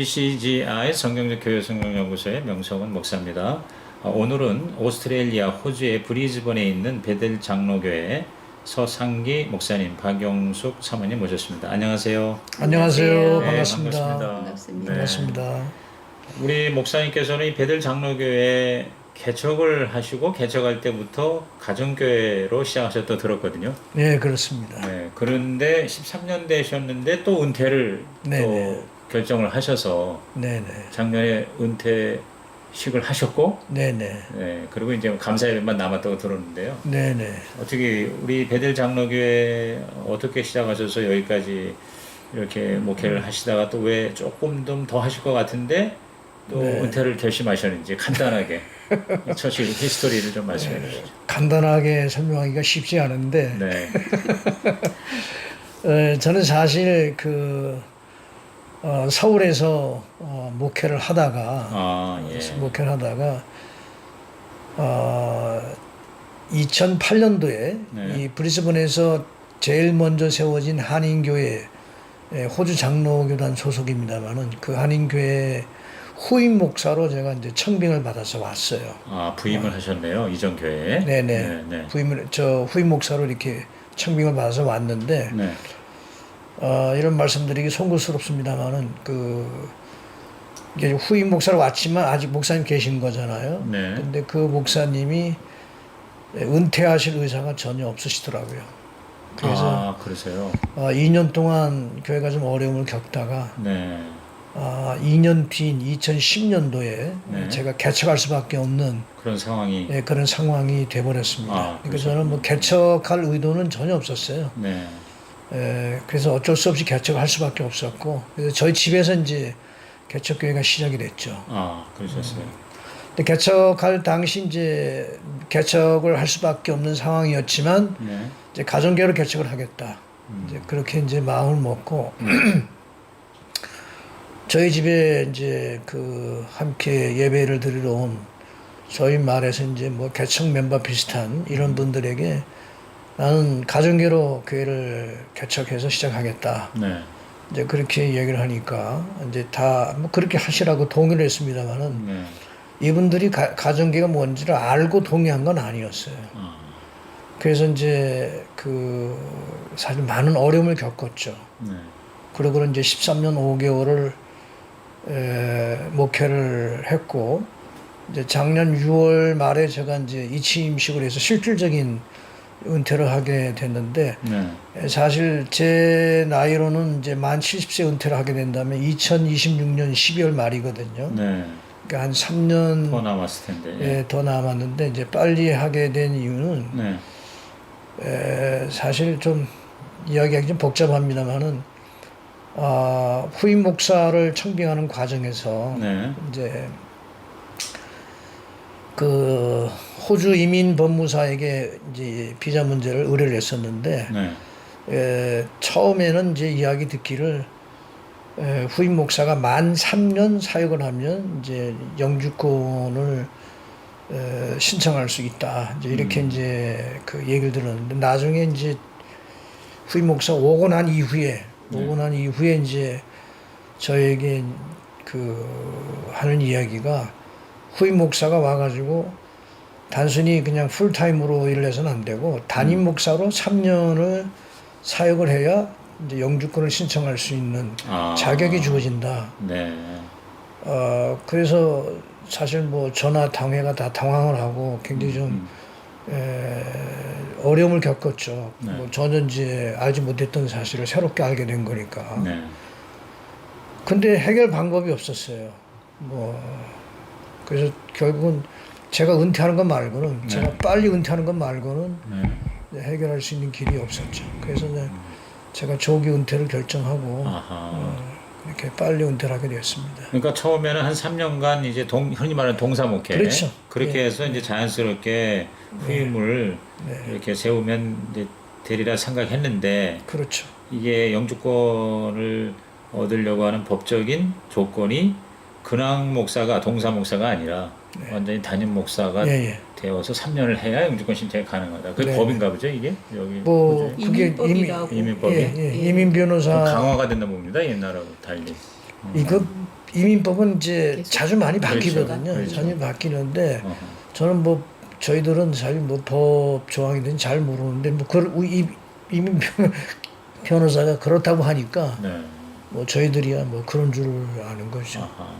GCGI 성경적 교회 성경연구소의 명성은 목사입니다. 오늘은 오스트레일리아 호주의 브리즈번에 있는 베델 장로교회 서상기 목사님, 박영숙 사모님 모셨습니다. 안녕하세요. 안녕하세요. 네, 반갑습니다. 반갑습니다. 반갑습니다. 우리 목사님께서는 이 베델 장로교회 개척을 하시고 개척할 때부터 가정교회로 시작하셨다고 들었거든요. 네, 그렇습니다. 네, 그런데 13년 되셨는데 또 은퇴를 네네. 또 결정을 하셔서 네네. 작년에 은퇴식을 하셨고, 네네. 네, 그리고 이제 감사예배만 남았다고 들었는데요. 네네. 어떻게 우리 베델 장로교회 어떻게 시작하셔서 여기까지 이렇게 목회를 하시다가 또 왜 조금 더 하실 것 같은데 또 네. 은퇴를 결심하셨는지 간단하게 이 처치 히스토리를 좀 말씀해 주시죠. 간단하게 설명하기가 쉽지 않은데, 네, 저는 사실 서울에서 목회를 하다가, 예, 목회를 하다가, 2008년도에 네. 이 브리스번에서 제일 먼저 세워진 한인교회, 호주 장로교단 소속입니다만은 그 한인교회 후임 목사로 제가 이제 청빙을 받아서 왔어요. 부임을 하셨네요, 이전 교회에. 네네. 네, 네. 후임 목사로 이렇게 청빙을 받아서 왔는데, 네. 이런 말씀드리기 송구스럽습니다만은 이게 후임 목사로 왔지만 아직 목사님 계신 거잖아요. 네. 근데 그 목사님이 은퇴하실 의사가 전혀 없으시더라고요. 그래서 그러세요. 2년 동안 교회가 좀 어려움을 겪다가 네. 2년 뒤인 2010년도에 네. 제가 개척할 수밖에 없는 그런 상황이. 그런 상황이 돼버렸습니다. 그러니까 저는 뭐 개척할 의도는 전혀 없었어요. 네. 그래서 어쩔 수 없이 개척을 할 수밖에 없었고, 그래서 저희 집에서 이제 개척교회가 시작이 됐죠. 그러셨어요. 근데 개척할 당시 이제 개척을 할 수밖에 없는 상황이었지만, 네. 이제 가정교회로 개척을 하겠다. 이제 그렇게 이제 마음을 먹고, 저희 집에 이제 함께 예배를 드리러 온 소위 말해서 이제 뭐 개척 멤버 비슷한 이런 분들에게 나는 가정교회로 교회를 개척해서 시작하겠다. 네. 이제 그렇게 얘기를 하니까 이제 다 뭐 그렇게 하시라고 동의를 했습니다만은 네. 이분들이 가정교회가 뭔지를 알고 동의한 건 아니었어요. 그래서 이제 사실 많은 어려움을 겪었죠. 네. 그러고 이제 13년 5개월을 목회를 했고, 이제 작년 6월 말에 제가 이제 이취임식을 해서 실질적인 은퇴를 하게 됐는데, 네. 사실 제 나이로는 이제 만 70세 은퇴를 하게 된다면 2026년 12월 말이거든요. 네. 그러니까 한 3년 더 남았을 텐데. 더 남았는데, 이제 빨리 하게 된 이유는 네. 사실 좀 이야기하기 좀 복잡합니다만은 후임 목사를 청빙하는 과정에서 네. 이제 호주 이민 법무사에게 이제 비자 문제를 의뢰를 했었는데, 네. 처음에는 이제 이야기 듣기를 후임 목사가 만 3년 사역을 하면 이제 영주권을 신청할 수 있다. 이제 이렇게 이제 얘기를 들었는데, 나중에 이제 후임 목사 오고 난 이후에 이제 저에게 하는 이야기가, 후임 목사가 와가지고 단순히 그냥 풀타임으로 일을 해서는 안 되고 담임 목사로 3년을 사역을 해야 이제 영주권을 신청할 수 있는 자격이 주어진다. 네. 그래서 사실 뭐 저나 당회가 다 당황을 하고 굉장히 좀 어려움을 겪었죠. 네. 뭐 저는 이제 알지 못했던 사실을 새롭게 알게 된 거니까. 네. 근데 해결 방법이 없었어요. 그래서 결국은 제가 은퇴하는 것 말고는, 네. 제가 빨리 은퇴하는 것 말고는 네. 해결할 수 있는 길이 없었죠. 그래서 이제 제가 조기 은퇴를 결정하고 이렇게 빨리 은퇴를 하게 되었습니다. 그러니까 처음에는 한 3년간 이제 흔히 말하는 동사목회. 그렇죠. 그렇게 해서 이제 자연스럽게 후임을 이렇게 세우면 이제 되리라 생각했는데, 그렇죠. 이게 영주권을 얻으려고 하는 법적인 조건이 근황 목사가 동사 목사가 아니라 완전히 담임 목사가 되어서 3년을 해야 영주권 신청이 가능하다. 그게 법인가 보죠, 이게? 여기 그게 이민법이? 이민 변호사 강화가 된다 봅니다, 옛날하고 달리. 이거 이민법은 이제 계속. 자주 많이 그렇죠. 바뀌거든요. 그렇죠. 자주 바뀌는데 어허. 저는 뭐 저희들은 사실 뭐 법 조항이든 잘 모르는데 뭐 이민 변호사가 그렇다고 하니까 네. 뭐 저희들이야 뭐 그런 줄 아는 거죠. 아하.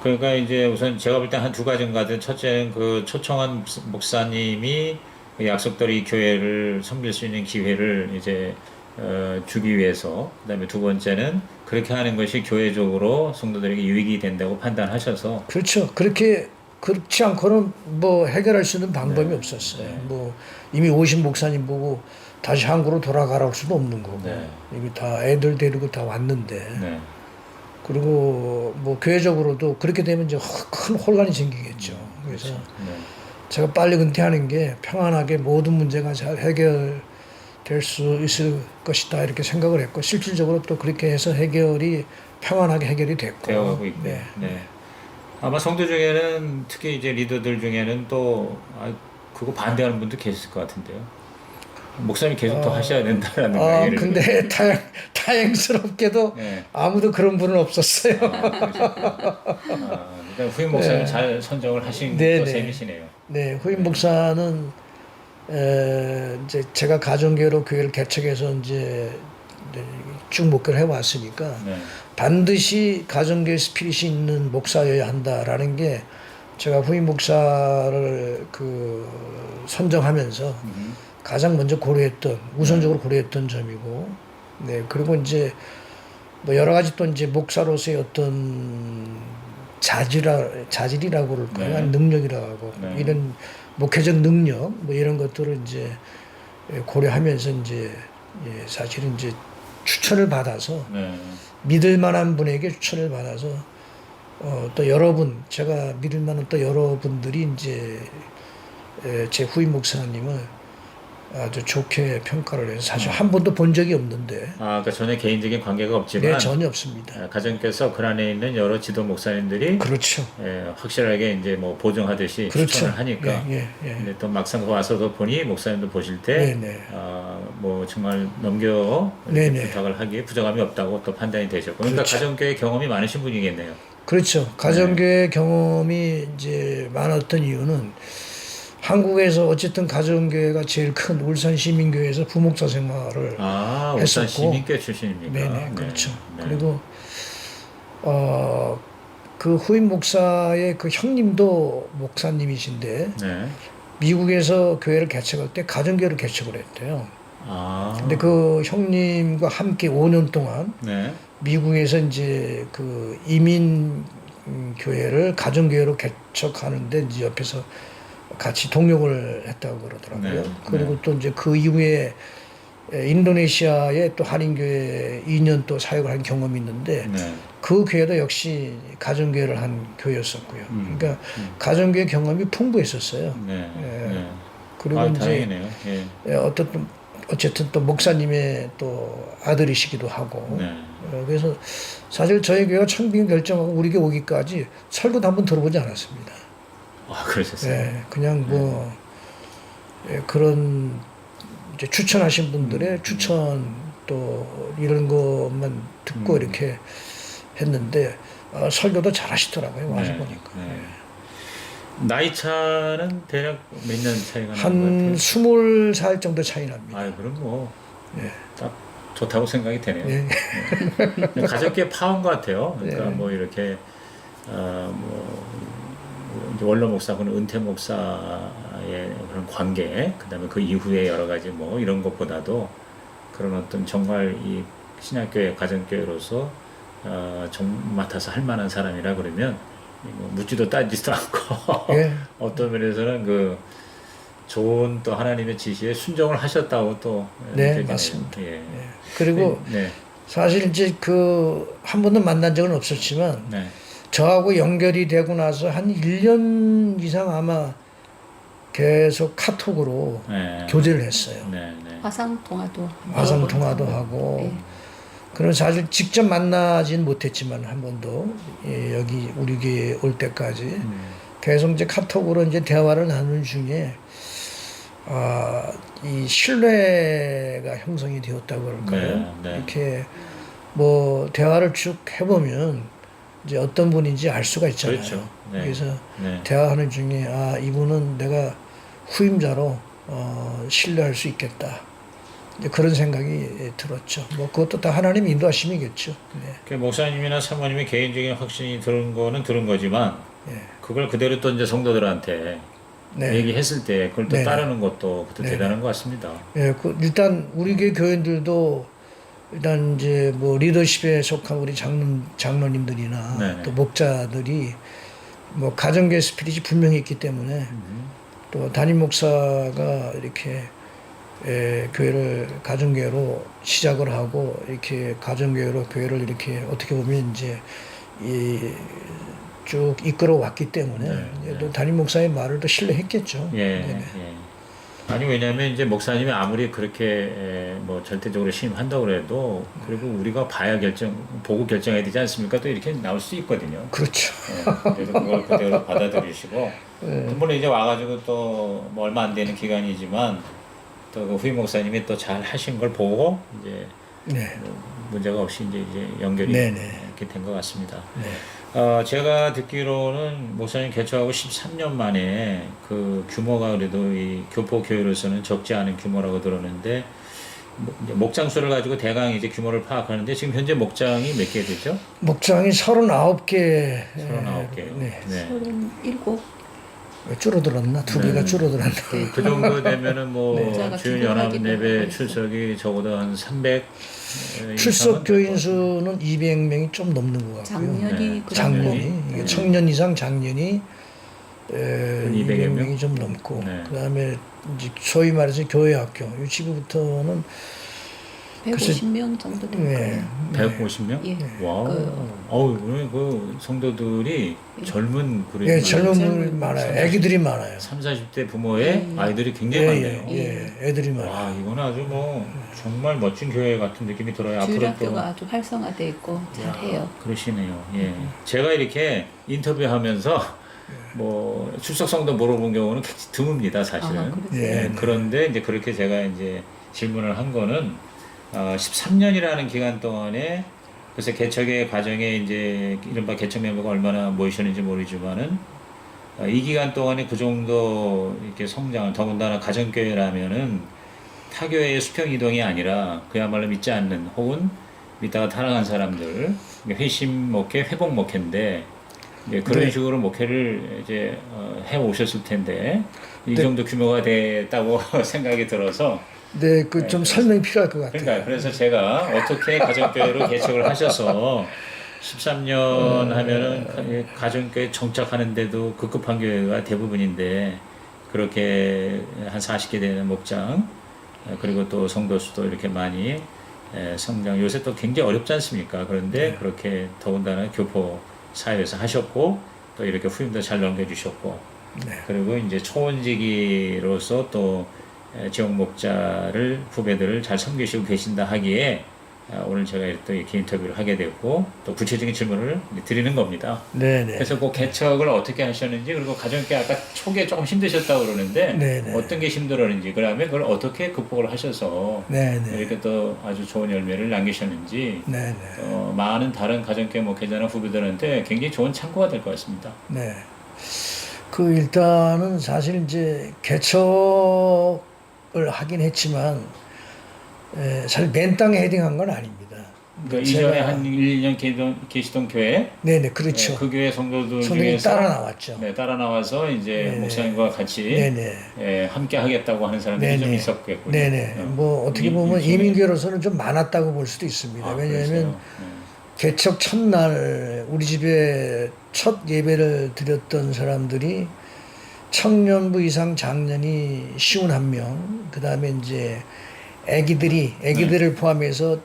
그러니까 이제 우선 제가 볼 때 한 두 가지인가 든 첫째는 그 초청한 목사님이 그 약속대로 이 교회를 섬길 수 있는 기회를 이제 주기 위해서, 그다음에 두 번째는 그렇게 하는 것이 교회적으로 성도들에게 유익이 된다고 판단하셔서. 그렇죠. 그렇지 않고는 뭐 해결할 수 있는 방법이 네. 없었어요. 네. 뭐 이미 오신 목사님 보고 다시 한국으로 돌아가라 할 수도 없는 거고 네. 이미 다 애들 데리고 다 왔는데 네. 그리고 뭐 교회적으로도 그렇게 되면 이제 큰 혼란이 생기겠죠. 그래서 네. 제가 빨리 은퇴하는 게 평안하게 모든 문제가 잘 해결될 수 있을 것이다 이렇게 생각을 했고 실질적으로 또 그렇게 해서 평안하게 해결이 됐고 되어가고 있고요. 네. 네. 아마 성도 중에는 특히 이제 리더들 중에는 또 그거 반대하는 분도 계실 것 같은데요. 목사님 계속 더 하셔야 된다라는 얘기를. 근데 다행스럽게도 네. 아무도 그런 분은 없었어요. 그러니까 후임 목사님 네. 잘 선정을 하신 네, 또 네. 셈이시네요. 네, 후임 목사는 이제 제가 가정교회로 교회를 개척해서 이제 쭉 목회를 해왔으니까 네. 반드시 가정교회 스피릿이 있는 목사여야 한다라는 게 제가 후임 목사를 선정하면서 가장 먼저 우선적으로 고려했던 점이고, 네, 그리고 이제 뭐 여러 가지 또 이제 목사로서의 어떤 자질이라고 그럴까요? 네. 아니, 능력이라고 네. 이런 목회적 능력 뭐 이런 것들을 이제 고려하면서 이제 사실은 이제 추천을 받아서 네. 믿을 만한 분에게 추천을 받아서 또 제가 믿을 만한 또 여러분들이 이제 제 후임 목사님을 아주 좋게 평가를 해서 사실 한 번도 본 적이 없는데 그러니까 전혀 개인적인 관계가 없지만 네, 전혀 없습니다. 가정께서 그 안에 있는 여러 지도 목사님들이 그렇죠. 확실하게 이제 뭐 보증하듯이 그렇죠. 추천을 하니까. 근데 또 막상 와서도 보니 목사님도 보실 때 뭐 정말 넘겨 이렇게 네네. 부탁을 하기에 부정함이 없다고 또 판단이 되셨고, 그러니까 그렇죠. 가정교회 경험이 많으신 분이겠네요. 그렇죠. 가정교회 경험이 이제 많았던 이유는 한국에서 어쨌든 가정교회가 제일 큰 울산 시민교회에서 부목사 생활을 울산 했었고, 시민교회 출신입니까? 네네, 그렇죠. 네. 그리고 그 후임 목사의 그 형님도 목사님이신데 네. 미국에서 교회를 개척할 때 가정교회를 개척을 했대요. 근데 아. 그 형님과 함께 5년 동안 네. 미국에서 이제 그 이민 교회를 가정교회로 개척하는데 이제 옆에서 같이 동역을 했다고 그러더라고요. 네. 그리고 네. 또 이제 그 이후에 인도네시아에 또 한인교회 2년 또 사역을 한 경험이 있는데 네. 그 교회도 역시 가정교회를 한 교회였었고요. 그러니까 가정교회 경험이 풍부했었어요. 네. 예. 네. 그리고 이제 다행이네요. 예. 어쨌든 또 목사님의 또 아들이시기도 하고 네. 그래서 사실 저희 교회가 청빙 결정하고 우리 교회 오기까지 설교도 한번 들어보지 않았습니다. 그러셨어요. 네, 그냥 뭐 그런 이제 추천하신 분들의 추천 또 이런 것만 듣고 이렇게 했는데 설교도 잘하시더라고요. 와서 네. 보니까. 네. 나이 차는 대략 몇 년 차이가 나는 것 한 같아요? 20살 정도 차이 납니다. 그럼 뭐 네. 딱 좋다고 생각이 되네요. 네. 네. 가볍게 파온 것 같아요. 그러니까 네. 뭐 이렇게 이제 원로 목사하고는 은퇴 목사의 그런 관계, 그다음에 그 이후에 여러 가지 뭐 이런 것보다도 그런 어떤 정말 이 신약교회 가정교회로서 맡아서 할 만한 사람이라 그러면 뭐 묻지도 따지지도 않고 예. 어떤 면에서는 그 좋은 또 하나님의 지시에 순종을 하셨다고 또 네, 느껴지네요. 맞습니다. 예. 네. 그리고 네. 사실 이제 한 번도 만난 적은 없었지만 네. 저하고 연결이 되고 나서 한 1년 이상 아마 계속 카톡으로 네. 교제를 했어요. 네. 네. 화상 통화도 하고. 네. 그럼 사실 직접 만나진 못했지만 한 번도 여기 우리 교회 올 때까지 계속 이제 카톡으로 이제 대화를 나누는 중에 이 신뢰가 형성이 되었다고 그럴까요? 네, 네. 이렇게 뭐 대화를 쭉 해보면 이제 어떤 분인지 알 수가 있잖아요. 그렇죠. 네. 그래서 네. 대화하는 중에 아 이분은 내가 후임자로 신뢰할 수 있겠다. 이제 그런 생각이 들었죠. 뭐 그것도 다 하나님 인도하심이겠죠. 네. 그 목사님이나 사모님이 개인적인 확신이 들은 거는 들은 거지만 네. 그걸 그대로 또 이제 성도들한테 네. 얘기했을 때 그걸 또 네. 따르는 것도 그것도 네. 대단한 것 같습니다. 예, 일단 우리 교인들도 일단 이제 뭐 리더십에 속한 우리 장로님들이나 네네. 또 목자들이 뭐 가정교회 스피릿이 분명히 있기 때문에 또 담임 목사가 이렇게 교회를 가정교회로 시작을 하고 이렇게 가정교회로 교회를 이렇게 어떻게 보면 이제 쭉 이끌어 왔기 때문에 네. 또 담임 목사의 말을 또 신뢰했겠죠. 예. 네네. 예. 아니 왜냐하면 이제 목사님이 아무리 그렇게 뭐 절대적으로 신임한다고 그래도 그리고 우리가 보고 결정해야 되지 않습니까? 또 이렇게 나올 수 있거든요. 그렇죠. 예. 그래서 그걸 그대로 받아들이시고 물론 이제 와가지고 또 뭐 얼마 안 되는 기간이지만 또 그 후임 목사님이 또 잘 하신 걸 보고 이제 네. 뭐 문제가 없이 이제 연결이 네네. 이렇게 된 것 같습니다. 네. 제가 듣기로는 목사님 개척하고 13년 만에 그 규모가 그래도 이 교포 교회로서는 적지 않은 규모라고 들었는데 목장 수를 가지고 대강 이제 규모를 파악하는데 지금 현재 목장이 몇 개 되죠? 목장이 39개. 39개. 네. 37. 왜 줄어들었나? 두 네. 개가 줄어들었나? 그 정도 되면은 뭐 목자가 주일 기부하기도 연합 예배 하고 출석이 적어도 한 300 출석 교인 수는 200명이 좀 넘는 것 같고요. 작년이 네. 그렇고 작년이 이게 청년 이상 작년이 200여 200명이 좀 넘고 네. 그다음에 이제 소위 말해서 교회 학교 유치부부터는 150명 정도 될 네. 거예요. 150명? 예. 와우. 그- 오늘 그 성도들이 젊은 그룹이 예, 젊은 분이 젊은 많아요. 애기들이 많아요. 30, 40대 부모의 예. 아이들이 굉장히 많네요. 애들이 많아요. 와, 이건 아주 뭐 정말 멋진 교회 같은 느낌이 들어요. 앞으로 또 주일학교가 아주 활성화돼 있고 잘해요. 그러시네요. 예. 제가 이렇게 인터뷰하면서 뭐 출석 성도 물어본 경우는 굉장히 드뭅니다, 사실은. 아, 그러세요? 예. 그런데 이제 그렇게 제가 이제 질문을 한 거는 13년이라는 기간 동안에 그래서 개척의 과정에 이제 이른바 개척 멤버가 얼마나 모이셨는지 모르지만은 이 기간 동안에 그 정도 이렇게 성장을 더군다나 가정교회라면은 타교회의 수평 이동이 아니라 그야말로 믿지 않는 혹은 믿다가 타락한 사람들 회심 목회, 회복 목회인데 이제 그런 네. 식으로 목회를 이제 해 오셨을 텐데 이 네. 정도 규모가 됐다고 생각이 들어서 네, 그 좀 네, 설명이 필요할 것 같아요. 그러니까 그래서 제가 어떻게 가정교회로 개척을 하셔서 13년 하면은 가정교회 정착하는데도 급급한 교회가 대부분인데 그렇게 한 40개 되는 목장 그리고 또 성도 수도 이렇게 많이 성장 요새 또 굉장히 어렵지 않습니까? 그런데 네. 그렇게 더군다나 교포 사회에서 하셨고 또 이렇게 후임도 잘 넘겨주셨고 네. 그리고 이제 초원지기로서 또 지역 목자를 후배들을 잘 섬기시고 계신다 하기에 오늘 제가 또 이렇게 인터뷰를 하게 됐고 또 구체적인 질문을 드리는 겁니다. 네네. 그래서 그 개척을 어떻게 하셨는지 그리고 가정교회 아까 초기에 조금 힘드셨다고 그러는데 네네. 어떤 게 힘들었는지 그다음에 그걸 어떻게 극복을 하셔서 네네. 이렇게 또 아주 좋은 열매를 남기셨는지 네네. 많은 다른 가정교회 목회자나 후배들한테 굉장히 좋은 참고가 될 것 같습니다. 네. 그 일단은 사실 이제 개척을 하긴 했지만 사실 맨 땅에 헤딩한 건 아닙니다. 그러니까 이전에 한 1년 계시던 교회 네네 그렇죠. 그 교회 성도들 성도들이 중에서 따라 나왔죠. 네, 따라 나와서 이제 네. 목사님과 같이 네네. 함께 하겠다고 하는 사람들이 좀 네네. 있었겠군요. 네네. 뭐 어떻게 보면 이민교로서는 좀 많았다고 볼 수도 있습니다. 왜냐하면 그러세요? 개척 첫날 우리 집에 첫 예배를 드렸던 사람들이 청년부 이상 장년이 51명, 그 다음에 이제 애기들을 포함해서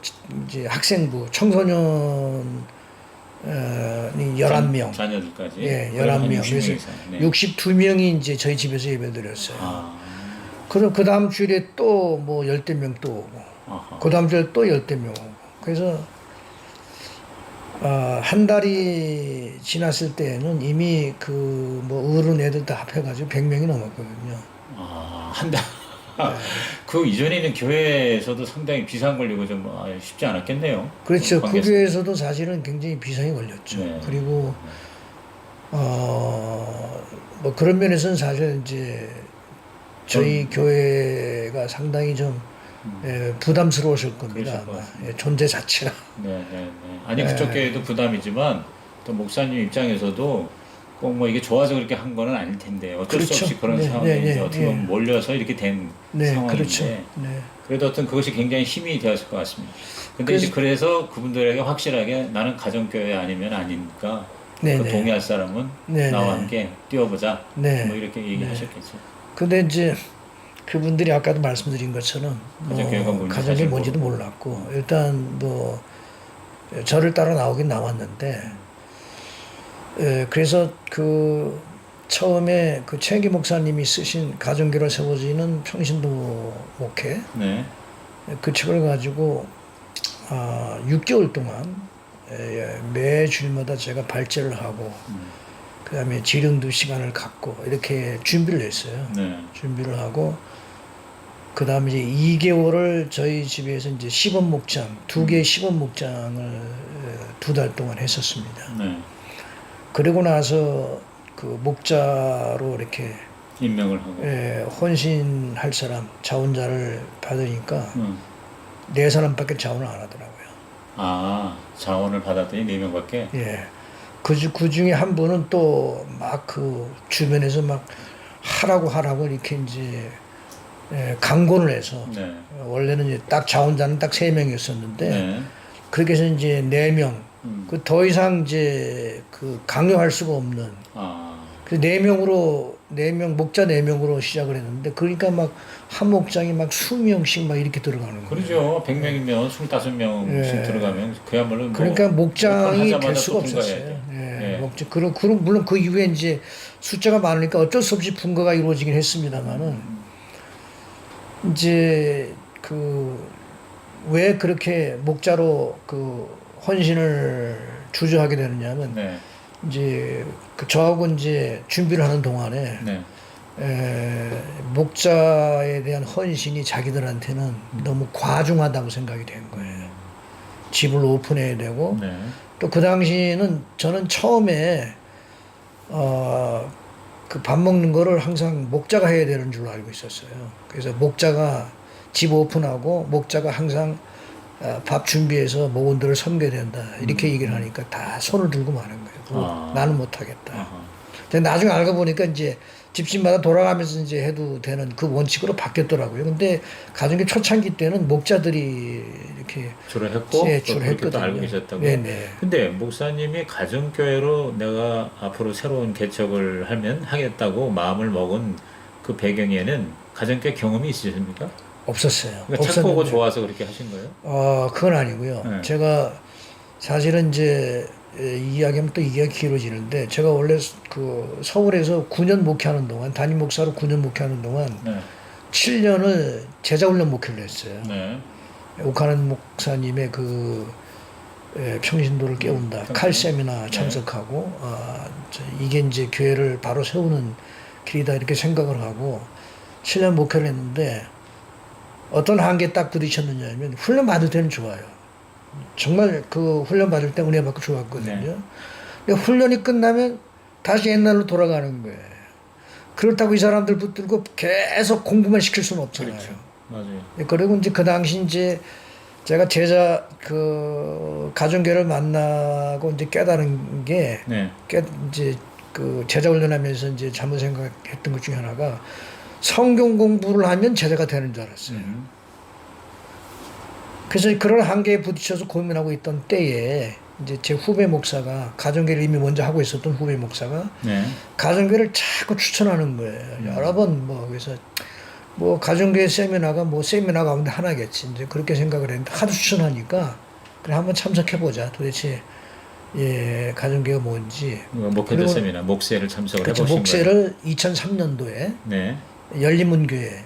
이제 학생부, 청소년이 11명. 자녀들까지. 예, 11명. 그래서 62명이 이제 저희 집에서 예배 드렸어요. 그럼 그 다음 주일에 또 뭐 10대 명 또 오고, 그 다음 주에 또 10대 명 오고. 그래서 한 달이 지났을 때에는 이미 그 뭐 어른 애들 다 합해가지고 100명이 넘었거든요. 한 달. 그 이전에는 교회에서도 상당히 비상 걸리고 좀 쉽지 않았겠네요. 그렇죠. 그 관계에서. 교회에서도 사실은 굉장히 비상이 걸렸죠. 네. 그리고 뭐 그런 면에서는 사실 이제 저희 교회가 상당히 좀 부담스러우실 겁니다. 그러실 것 아마. 같습니다. 예, 존재 자체가. 네. 아니 그쪽 교회도 부담이지만 또 목사님 입장에서도 꼭 뭐 이게 좋아서 그렇게 한 거는 아닐 텐데 어쩔 수 그렇죠. 없이 그런 네, 상황에 네, 이제 네, 어떻게 보면 네. 몰려서 이렇게 된 네, 상황인데 그렇죠. 네. 그래도 어떤 그것이 굉장히 힘이 되었을 것 같습니다. 근데 그래서- 이제 그래서 그분들에게 확실하게 나는 가정교회 아니면 아니니까 네, 그 네. 동의할 사람은 네, 나와 네. 함께 뛰어보자. 네. 뭐 이렇게 얘기하셨겠죠. 근데 이제 그분들이 아까도 말씀드린 것처럼 가정교회가 뭔지 가정이 사실 뭔지도 모르고. 몰랐고 일단 뭐 저를 따라 나오긴 나왔는데 그래서 그 처음에 그 최기 목사님이 쓰신 가정교를 세워지는 평신도 목회 네. 그 책을 가지고 6개월 동안 매 주일마다 제가 발제를 하고 그 다음에 지령도 시간을 갖고 이렇게 준비를 했어요. 네. 준비를 하고 그 다음에 이제 2개월을 저희 집에서 이제 시범 목장 2개의 시범 목장을 2달 동안 했었습니다. 네. 그리고 나서 그 목자로 이렇게 임명을 하고. 헌신할 사람 자원자를 받으니까 4사람밖에 자원을 안 하더라고요. 자원을 받았더니 4명밖에. 예. 그 중에 한 분은 또 막 그 주변에서 막 하라고 이렇게 이제 강권을 해서 네. 원래는 이제 딱 자원자는 딱 3명이었었는데 네. 그렇게 해서 이제 4명 그 더 이상 이제 그 강요할 수가 없는 그 4명 목자 4명으로 시작을 했는데 그러니까 막 한 목장이 막 20명씩 막 이렇게 들어가는 거예요. 그러죠. 100명이면 25명씩 들어가면 그야말로 뭐 그러니까 목장이 될 오픈하자마자 수가 또 분가해야 없었어요. 돼. 예. 목장 그럼 물론 그 이후에 이제 숫자가 많으니까 어쩔 수 없이 분가가 이루어지긴 했습니다만은 이제 그 왜 그렇게 목자로 그 헌신을 주저하게 되느냐면 네. 이제 그 저하고 이제 준비를 하는 동안에 네. 목자에 대한 헌신이 자기들한테는 너무 과중하다고 생각이 된 거예요. 집을 오픈해야 되고 네. 또 그 당시에는 저는 처음에 그 밥 먹는 거를 항상 목자가 해야 되는 줄로 알고 있었어요. 그래서 목자가 집 오픈하고 목자가 항상 밥 준비해서 목원들을 섬겨야 된다 이렇게 얘기를 하니까 다 손을 들고 마는 거예요. 나는 못하겠다. 근데 나중에 알고 보니까 이제 집집마다 돌아가면서 이제 해도 되는 그 원칙으로 바뀌었더라고요. 근데 가정교 초창기 때는 목자들이 이렇게 주로 했고 네, 또 주로 그렇게 또 했거든요. 알고 계셨다고. 네네. 근데 목사님이 가정교회로 내가 앞으로 새로운 개척을 하겠다고 마음을 먹은 그 배경에는 가정교회 경험이 있으십니까? 없었어요. 그러니까 책 보고 좋아서 그렇게 하신 거예요? 그건 아니고요. 네. 제가 사실은 이제 이야기하면 또 이야기 길어지는데 제가 원래 그 서울에서 9년 목회하는 동안 담임 목사로 9년 목회하는 동안 네. 7년을 제자훈련 목회를 했어요. 네. 옥하는 목사님의 그 평신도를 깨운다 칼 세미나 참석하고 이게 이제 교회를 바로 세우는 길이다 이렇게 생각을 하고 7년 목회를 했는데 어떤 한계에 딱 부딪혔느냐면 훈련 받을 때는 좋아요. 정말 그 훈련 받을 때 은혜 받고 좋았거든요. 네. 근데 훈련이 끝나면 다시 옛날로 돌아가는 거예요. 그렇다고 이 사람들 붙들고 계속 공부만 시킬 수는 없잖아요. 그렇죠. 맞아요. 그리고 이제 그 당시 이제 제가 제자 그 가정교회를 만나고 이제 깨달은 게 네. 이제 그 제자 훈련하면서 이제 잘못 생각했던 것 중에 하나가 성경 공부를 하면 제자가 되는 줄 알았어요. 그래서 그런 한계에 부딪혀서 고민하고 있던 때에 이제 제 후배 목사가 가정교회를 이미 먼저 하고 있었던 후배 목사가 네. 가정교회를 자꾸 추천하는 거예요. 여러 번 뭐 그래서 뭐 가정교회 세미나가 뭐 세미나 가운데 하나겠지 이제 그렇게 생각을 했는데 하도 추천하니까 그래 한번 참석해 보자. 도대체 가정교회가 뭔지. 목회자 세미나 목세를 참석을 그렇죠. 해보신 목세를 2003년도에 네. 열린문교회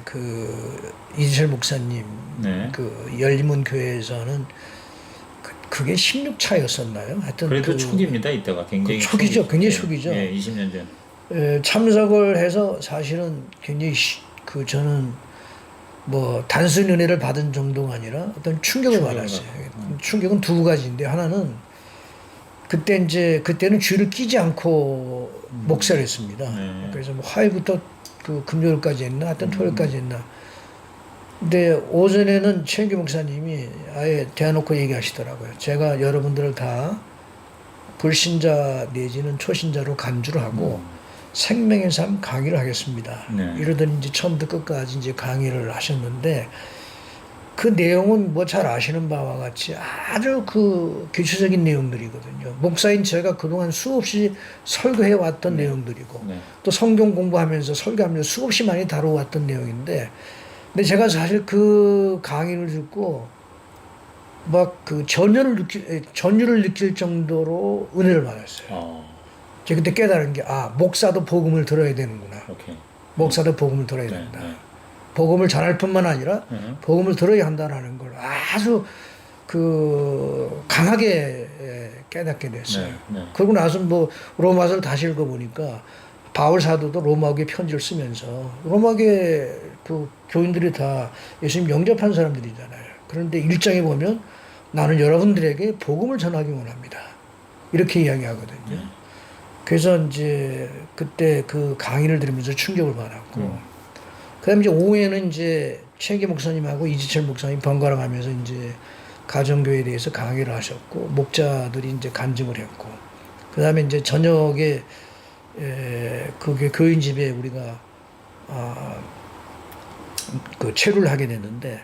그 이지철 목사님 네. 그 열린문교회에서는 그게 16차였었나요? 하여튼 그래도 초기입니다. 이때가 굉장히 초기죠. 굉장히 초기죠. 네, 20년 전. 참석을 해서 사실은 굉장히 그 저는 뭐 단순히 은혜를 받은 정도가 아니라 어떤 충격을 받았어요. 충격은 두 가지인데 하나는 그때는 주일을 끼지 않고 목사를 했습니다. 그래서 뭐 화요일부터 그 금요일까지 했나, 하여튼 토요일까지 했나. 근데 오전에는 최은규 목사님이 아예 대놓고 얘기하시더라고요. 제가 여러분들을 다 불신자 내지는 초신자로 간주를 하고 생명의 삶 강의를 하겠습니다. 이러더니 이제 처음부터 끝까지 이제 강의를 하셨는데 그 내용은 뭐 잘 아시는 바와 같이 아주 그 기초적인 내용들이거든요. 목사인 제가 그동안 수없이 설교해 왔던 내용들이고 또 성경 공부하면서 설교하면서 수없이 많이 다뤄왔던 내용인데 근데 제가 사실 그 강의를 듣고 막 그 전율을 느낄 정도로 은혜를 받았어요. 제가 그때 깨달은 게 목사도 복음을 들어야 되는구나. 목사도 복음을 들어야 된다. 복음을 전할 뿐만 아니라 복음을 들어야 한다라는 걸 아주 그 강하게 깨닫게 됐어요. 그러고 나서 뭐 로마서를 다시 읽어보니까 바울 사도도 로마계 편지를 쓰면서 로마계 그 교인들이 다 예수님 영접한 사람들이잖아요. 그런데 1장에 보면 나는 여러분들에게 복음을 전하기 원합니다. 이렇게 이야기하거든요. 그래서 이제 그때 그 강의를 들으면서 충격을 받았고, 그 다음에 이제 오후에는 이제 최기 목사님하고 이지철 목사님 번갈아 가면서 이제 가정교회에 대해서 강의를 하셨고, 목자들이 이제 간증을 했고, 그 다음에 이제 저녁에 그게 교인 집에 우리가 그 체류를 하게 됐는데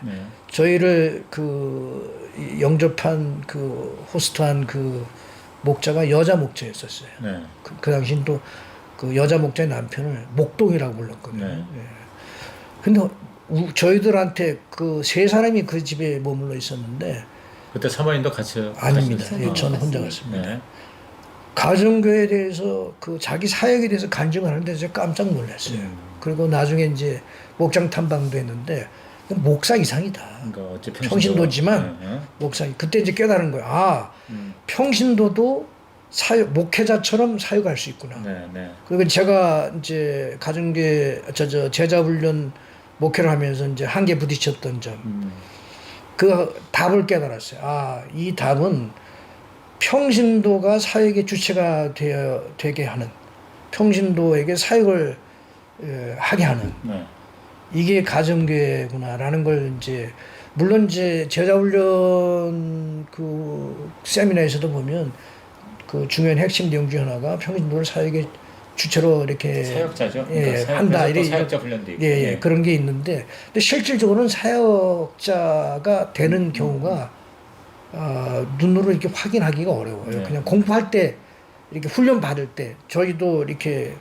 저희를 그 영접한 그 호스트한 그 목자가 여자 목자였었어요. 그 당시엔 또 그 여자 목자의 남편을 목동이라고 불렀거든요. 근데 저희들한테 그 세 사람이 그 집에 머물러 있었는데 그때 사모님도 같이 아닙니다. 예, 저는 혼자 갔습니다. 가정교회에 대해서 그 자기 사역에 대해서 간증을 하는데 제가 깜짝 놀랐어요. 그리고 나중에 이제 목장 탐방도 했는데 목사 이상이다. 그러니까 평신도지만 목사. 그때 이제 깨달은 거야. 평신도도 목회자처럼 사역할 수 있구나. 그리고 제가 이제 가정교회 제자 훈련 목회를 하면서 이제 한계 부딪혔던 점, 그 답을 깨달았어요. 이 답은 평신도가 사역의 주체가 되게 하는, 평신도에게 사역을 하게 하는 이게 가정교회구나라는 걸 이제 물론 이제 제자훈련 그 세미나에서도 보면 그 중요한 핵심 내용 중 하나가 평신도를 사역의 주체로 이렇게 사역자죠. 한다. 사역자 훈련도 있고. 그런 게 있는데 근데 실질적으로는 사역자가 되는 경우가 눈으로 이렇게 확인하기가 어려워요. 그냥 공부할 때 이렇게 훈련 받을 때 저희도 이렇게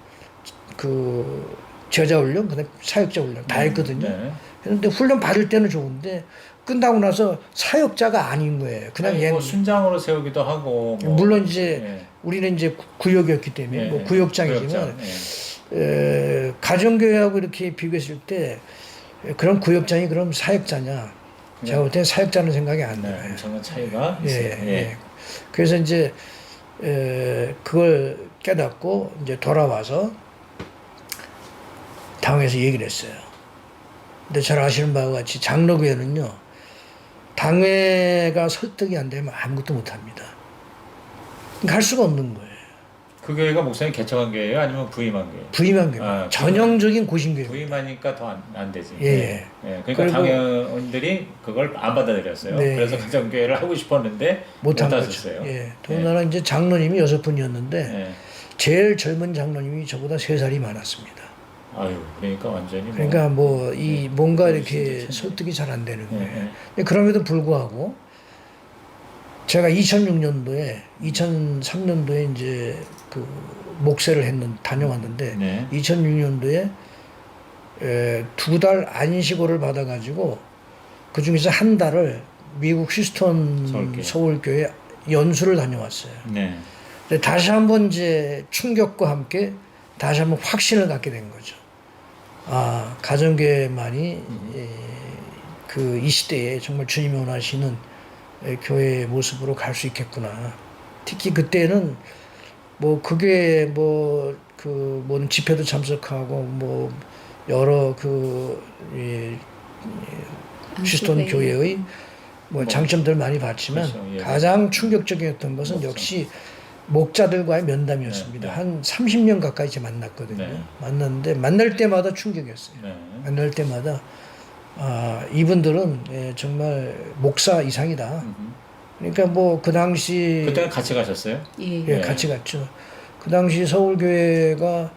그 제자 훈련, 그다음에 사역자 훈련 다 했거든요. 그런데 훈련 받을 때는 좋은데 끝나고 나서 사역자가 아닌 거예요. 그냥 뭐 순장으로 세우기도 하고. 물론 이제 우리는 이제 구역이었기 때문에 뭐 구역장이지만 가정교회하고 이렇게 비교했을 때 그런 구역장이 그럼 사역자냐? 제가 볼 때는 사역자는 생각이 안 들어요. 엄청난 차이가 있어요. 그래서 이제 그걸 깨닫고 이제 돌아와서 당회에서 얘기를 했어요. 근데 잘 아시는 바와 같이 장로교회는요, 당회가 설득이 안 되면 아무것도 못 합니다. 갈 수가 없는 거예요. 그 교회가 목사님 개척한 교회예요? 아니면 부임한 교회예요? 부임한 교회. 전형적인 고신교회. 부임하니까 더 안 되지. 그리고 그러니까 당회원들이 그걸 안 받아들였어요. 그래서 가정교회를 하고 싶었는데 못 하셨어요. 더군다나 이제 장로님이 6분이었는데 제일 젊은 장로님이 저보다 3살이 많았습니다. 그러니까 완전히 그러니까 뭐 이 뭔가 이렇게 설득이 잘 안 되는 거예요. 그럼에도 불구하고 제가 2006년도에 2003년도에 이제 그 목세를 다녀왔는데 2006년도에 2달 안식월을 받아가지고 그 중에서 한 달을 미국 휴스턴 서울교회 연수를 다녀왔어요. 근데 다시 한번 이제 충격과 함께 다시 한번 확신을 갖게 된 거죠. 가정교회만이 이 시대에 정말 주님이 원하시는 교회의 모습으로 갈 수 있겠구나. 특히 그때는 뭐 그게 뭐 그 모든 집회도 참석하고 뭐 여러 휴스턴 안수회. 교회의 뭐 장점들 많이 봤지만 그렇죠. 예. 가장 충격적이었던 것은 목사. 역시 목자들과의 면담이었습니다. 네. 한 30년 가까이 제 만났거든요. 네. 만났는데 만날 때마다 충격이었어요. 네. 만날 때마다 이분들은 정말 목사 이상이다. 그러니까 뭐 그 당시 그때는 같이 가셨어요? 예. 예, 같이 갔죠. 그 당시 서울교회가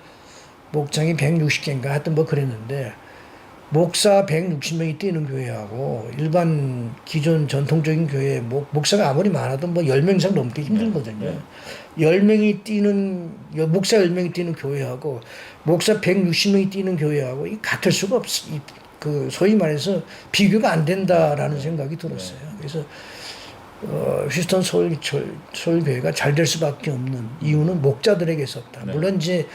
목장이 160개인가 하여튼 뭐 그랬는데 목사 160명이 뛰는 교회하고 일반 기존 전통적인 교회 목사가 아무리 많아도 뭐 10명 이상 넘기 힘들거든요. 네. 10명이 뛰는 목사 10명이 뛰는 교회하고 목사 160명이 뛰는 교회하고 이 같을 수가 없어. 그 소위 말해서 비교가 안 된다라는 생각이 들었어요. 그래서 휴스턴 서울교회가 잘 될 수밖에 없는 이유는 목자들에게 있었다. 네. 물론 이제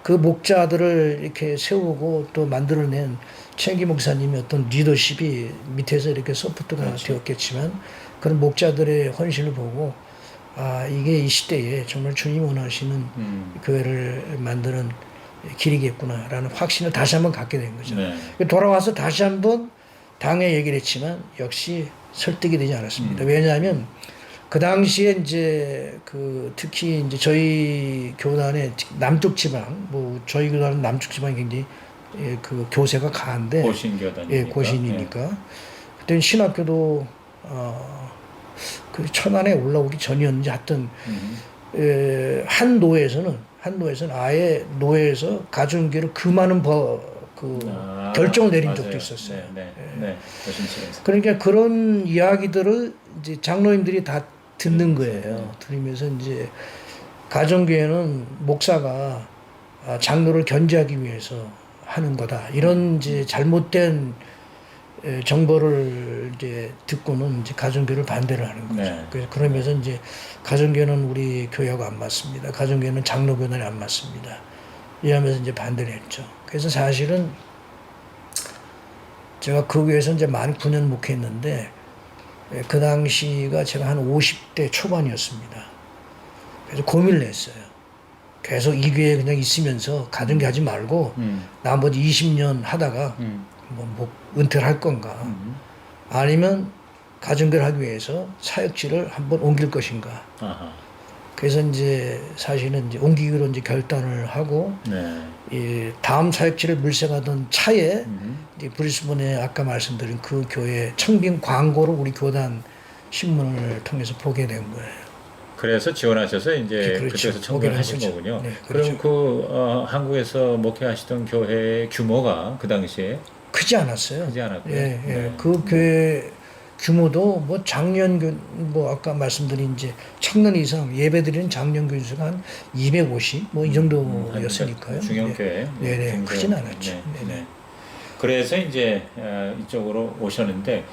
그 목자들을 이렇게 세우고 또 만들어낸 최기 목사님의 어떤 리더십이 밑에서 이렇게 서포트가 그렇죠. 되었겠지만 그런 목자들의 헌신을 보고 이게 이 시대에 정말 주님 원하시는 교회를 만드는 길이겠구나라는 확신을 다시 한번 갖게 된 거죠. 네. 돌아와서 다시 한번 당에 얘기를 했지만 역시 설득이 되지 않았습니다. 왜냐하면 그 당시에 이제 특히 이제 저희 교단의 남쪽 지방, 저희 교단은 남쪽 지방이 굉장히 그 교세가 강한데, 고신교단이니까. 고신이니까 그때는 신학교도 그 천안에 올라오기 전이었는지 하여튼 한 노회에서는 아예 노회에서 가정교회를 금하는 결정을 내린 맞아요. 적도 있었어요. 네. 고신측에서. 그러니까 그런 이야기들을 이제 장로님들이 다 듣는 거예요. 들으면서 이제 가정교회는 목사가 장로를 견제하기 위해서 하는 거다. 이런 이제 잘못된 정보를 이제 듣고는 이제 가정교회를 반대를 하는 거죠. 네. 그래서 그러면서 이제 가정교회는 우리 교회하고 안 맞습니다. 가정교회는 장로교단이 안 맞습니다. 이러면서 이제 반대를 했죠. 그래서 사실은 제가 그 교회에서 이제 만 9년 목회했는데 그 당시가 제가 한 50대 초반이었습니다. 그래서 고민을 했어요. 계속 이 교회에 그냥 있으면서 가정교회 하지 말고 나머지 20년 하다가 은퇴를 할 건가 아니면 가정교회를 하기 위해서 사역지를 한번 옮길 것인가. 그래서 이제 사실은 이제 옮기기로 이제 결단을 하고 다음 사역지를 물색하던 차에 이제 브리스번에 아까 말씀드린 그 교회 청빙 광고를 우리 교단 신문을 통해서 보게 된 거예요. 그래서 지원하셔서 이제 그렇죠. 그때서 청구를 하신 거군요. 네, 그렇죠. 그럼 한국에서 목회하시던 교회 규모가 그 당시에 크지 않았어요. 크지 않았고요. 예. 그 교회 규모도 아까 말씀드린 이제 1000명 이상 예배드리는 장년 교인 수가 한 250 이 정도였으니까요. 중형교회. 네, 크진 않았죠. 네. 그래서 이제 이쪽으로 오셨는데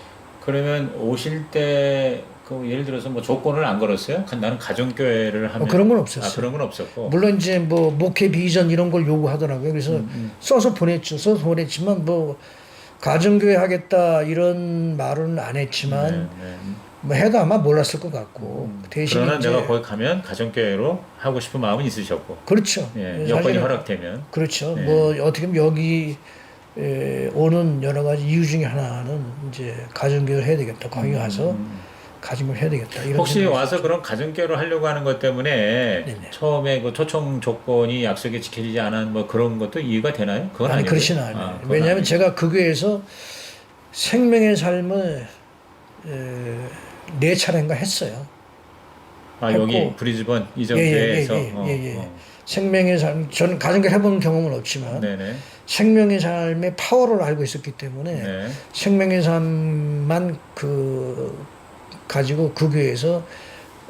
그러면 오실 때 예를 들어서 조건을 안 걸었어요? 나는 가정교회를 하면 그런 건 없었어요. 그런 건 없었고. 물론 이제 목회 비전 이런 걸 요구하더라고요. 그래서 써서 보냈지만 가정교회 하겠다 이런 말은 안 했지만 해도 아마 몰랐을 것 같고 대신 그러나 내가 거기 가면 가정교회로 하고 싶은 마음은 있으셨고. 그렇죠. 여건이 허락되면. 그렇죠. 어떻게 보면 여기 오는 여러 가지 이유 중에 하나는 이제 가정교회를 해야 되겠다. 거기 가서 가정교회를 해야 되겠다. 이런 혹시 와서 그런 가정교회를 하려고 하는 것 때문에 처음에 그 초청 조건이 약속이 지켜지지 않은 그런 것도 이유가 되나요? 그건 아니고. 그렇지는 않아요. 왜냐하면 제가 그 교회에서 생명의 삶을 4차례인가 했어요. 여기 브리즈번 이전 교회에서. 생명의 삶, 저는 가정교회 해본 경험은 없지만 생명의 삶의 파워를 알고 있었기 때문에 생명의 삶만 가지고 그 교회에서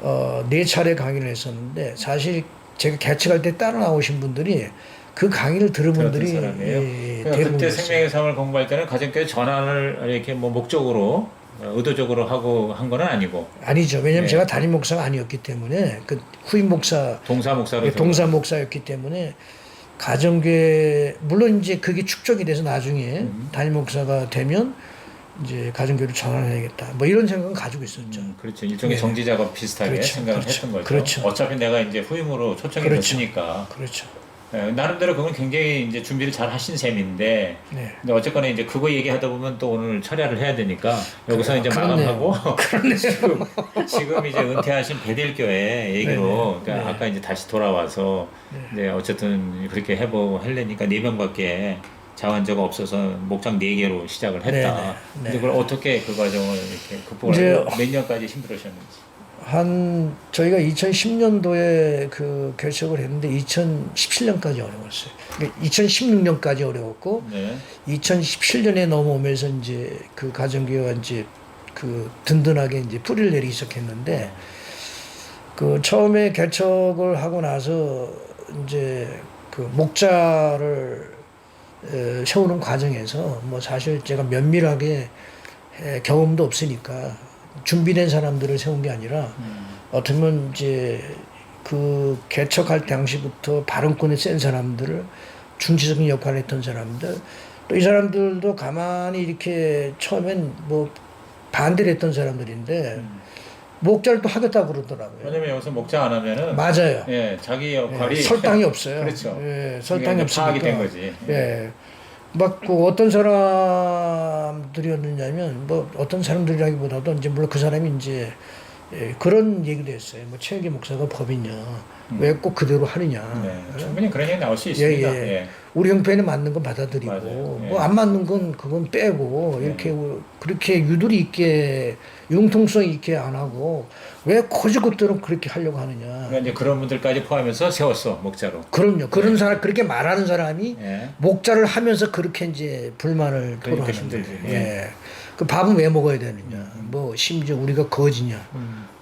4차례 강의를 했었는데 사실 제가 개척할 때 따라 나오신 분들이 그 강의를 들은 분들이 그때 생명의 삶을 공부할 때는 가정교회 전환을 이렇게 목적으로 의도적으로 하고 한 건 아니고. 아니죠. 왜냐하면 제가 담임 목사가 아니었기 때문에 후임 목사 동사 목사였기 때문에 가정교회 물론 이제 그게 축적이 돼서 나중에 담임 목사가 되면 이제 가정교회를 전환해야겠다. 이런 생각은 가지고 있었죠. 그렇죠. 일종의 정지 작업 비슷하게 생각을 했던 거죠. 그렇죠. 어차피 내가 이제 후임으로 초청이 됐으니까. 그렇죠. 나름대로 그건 굉장히 이제 준비를 잘 하신 셈인데, 네. 근데 어쨌거나 이제 그거 얘기하다 보면 또 오늘 철야를 해야 되니까 여기서 이제 그렇네요. 마감하고 지금 이제 은퇴하신 베델교회 얘기로 그러니까 네. 아까 이제 다시 돌아와서 이제 어쨌든 그렇게 하려니까 4명밖에 자원자가 없어서 목장 4개로 시작을 했다. 네, 네. 근데 그걸 어떻게 그 과정을 이렇게 극복을 이제 하고 몇 년까지 힘들으셨는지. 저희가 2010년도에 그 개척을 했는데 2017년까지 어려웠어요. 2016년까지 어려웠고 네. 2017년에 넘어오면서 이제 그 가정교회가 이제 그 든든하게 이제 뿌리를 내리기 시작했는데 그 처음에 개척을 하고 나서 이제 그 목자를 세우는 과정에서 뭐 사실 제가 면밀하게 경험도 없으니까 준비된 사람들을 세운 게 아니라 어떻게 보면 이제 그 개척할 당시부터 발언권이 센 사람들을 중지적인 역할을 했던 사람들 또 이 사람들도 가만히 이렇게 처음엔 뭐 반대를 했던 사람들인데 목자를 또 하겠다고 그러더라고요. 왜냐면 여기서 목자 안 하면은 맞아요. 예, 자기 역할이 설당이 없어요. 그렇죠. 예, 설당이 이게 파악이 된 없으니까. 거지. 예. 막 그 어떤 사람들이었느냐면 뭐 어떤 사람들이라기보다도 이제 물론 그 사람이 이제 그런 얘기도 했어요. 뭐 최혁기 목사가 법이냐, 왜 꼭 그대로 하느냐. 네, 충분히 그런 얘기 나올 수 있습니다. 예. 예. 우리 형편에 맞는 건 받아들이고 맞아요. 예. 뭐 안 맞는 건 그건 빼고 이렇게 그렇게 유도리 있게 융통성 있게 안 하고 왜 거지것대로 그렇게 하려고 하느냐. 그러니까 이제 그런 분들까지 포함해서 세웠어 목자로. 그럼요. 그런 사람 그렇게 말하는 사람이 예. 목자를 하면서 그렇게 이제 불만을 그러니까 토로하는 힘들지. 거예요. 예. 그 밥은 왜 먹어야 되느냐. 뭐 심지어 우리가 거지냐.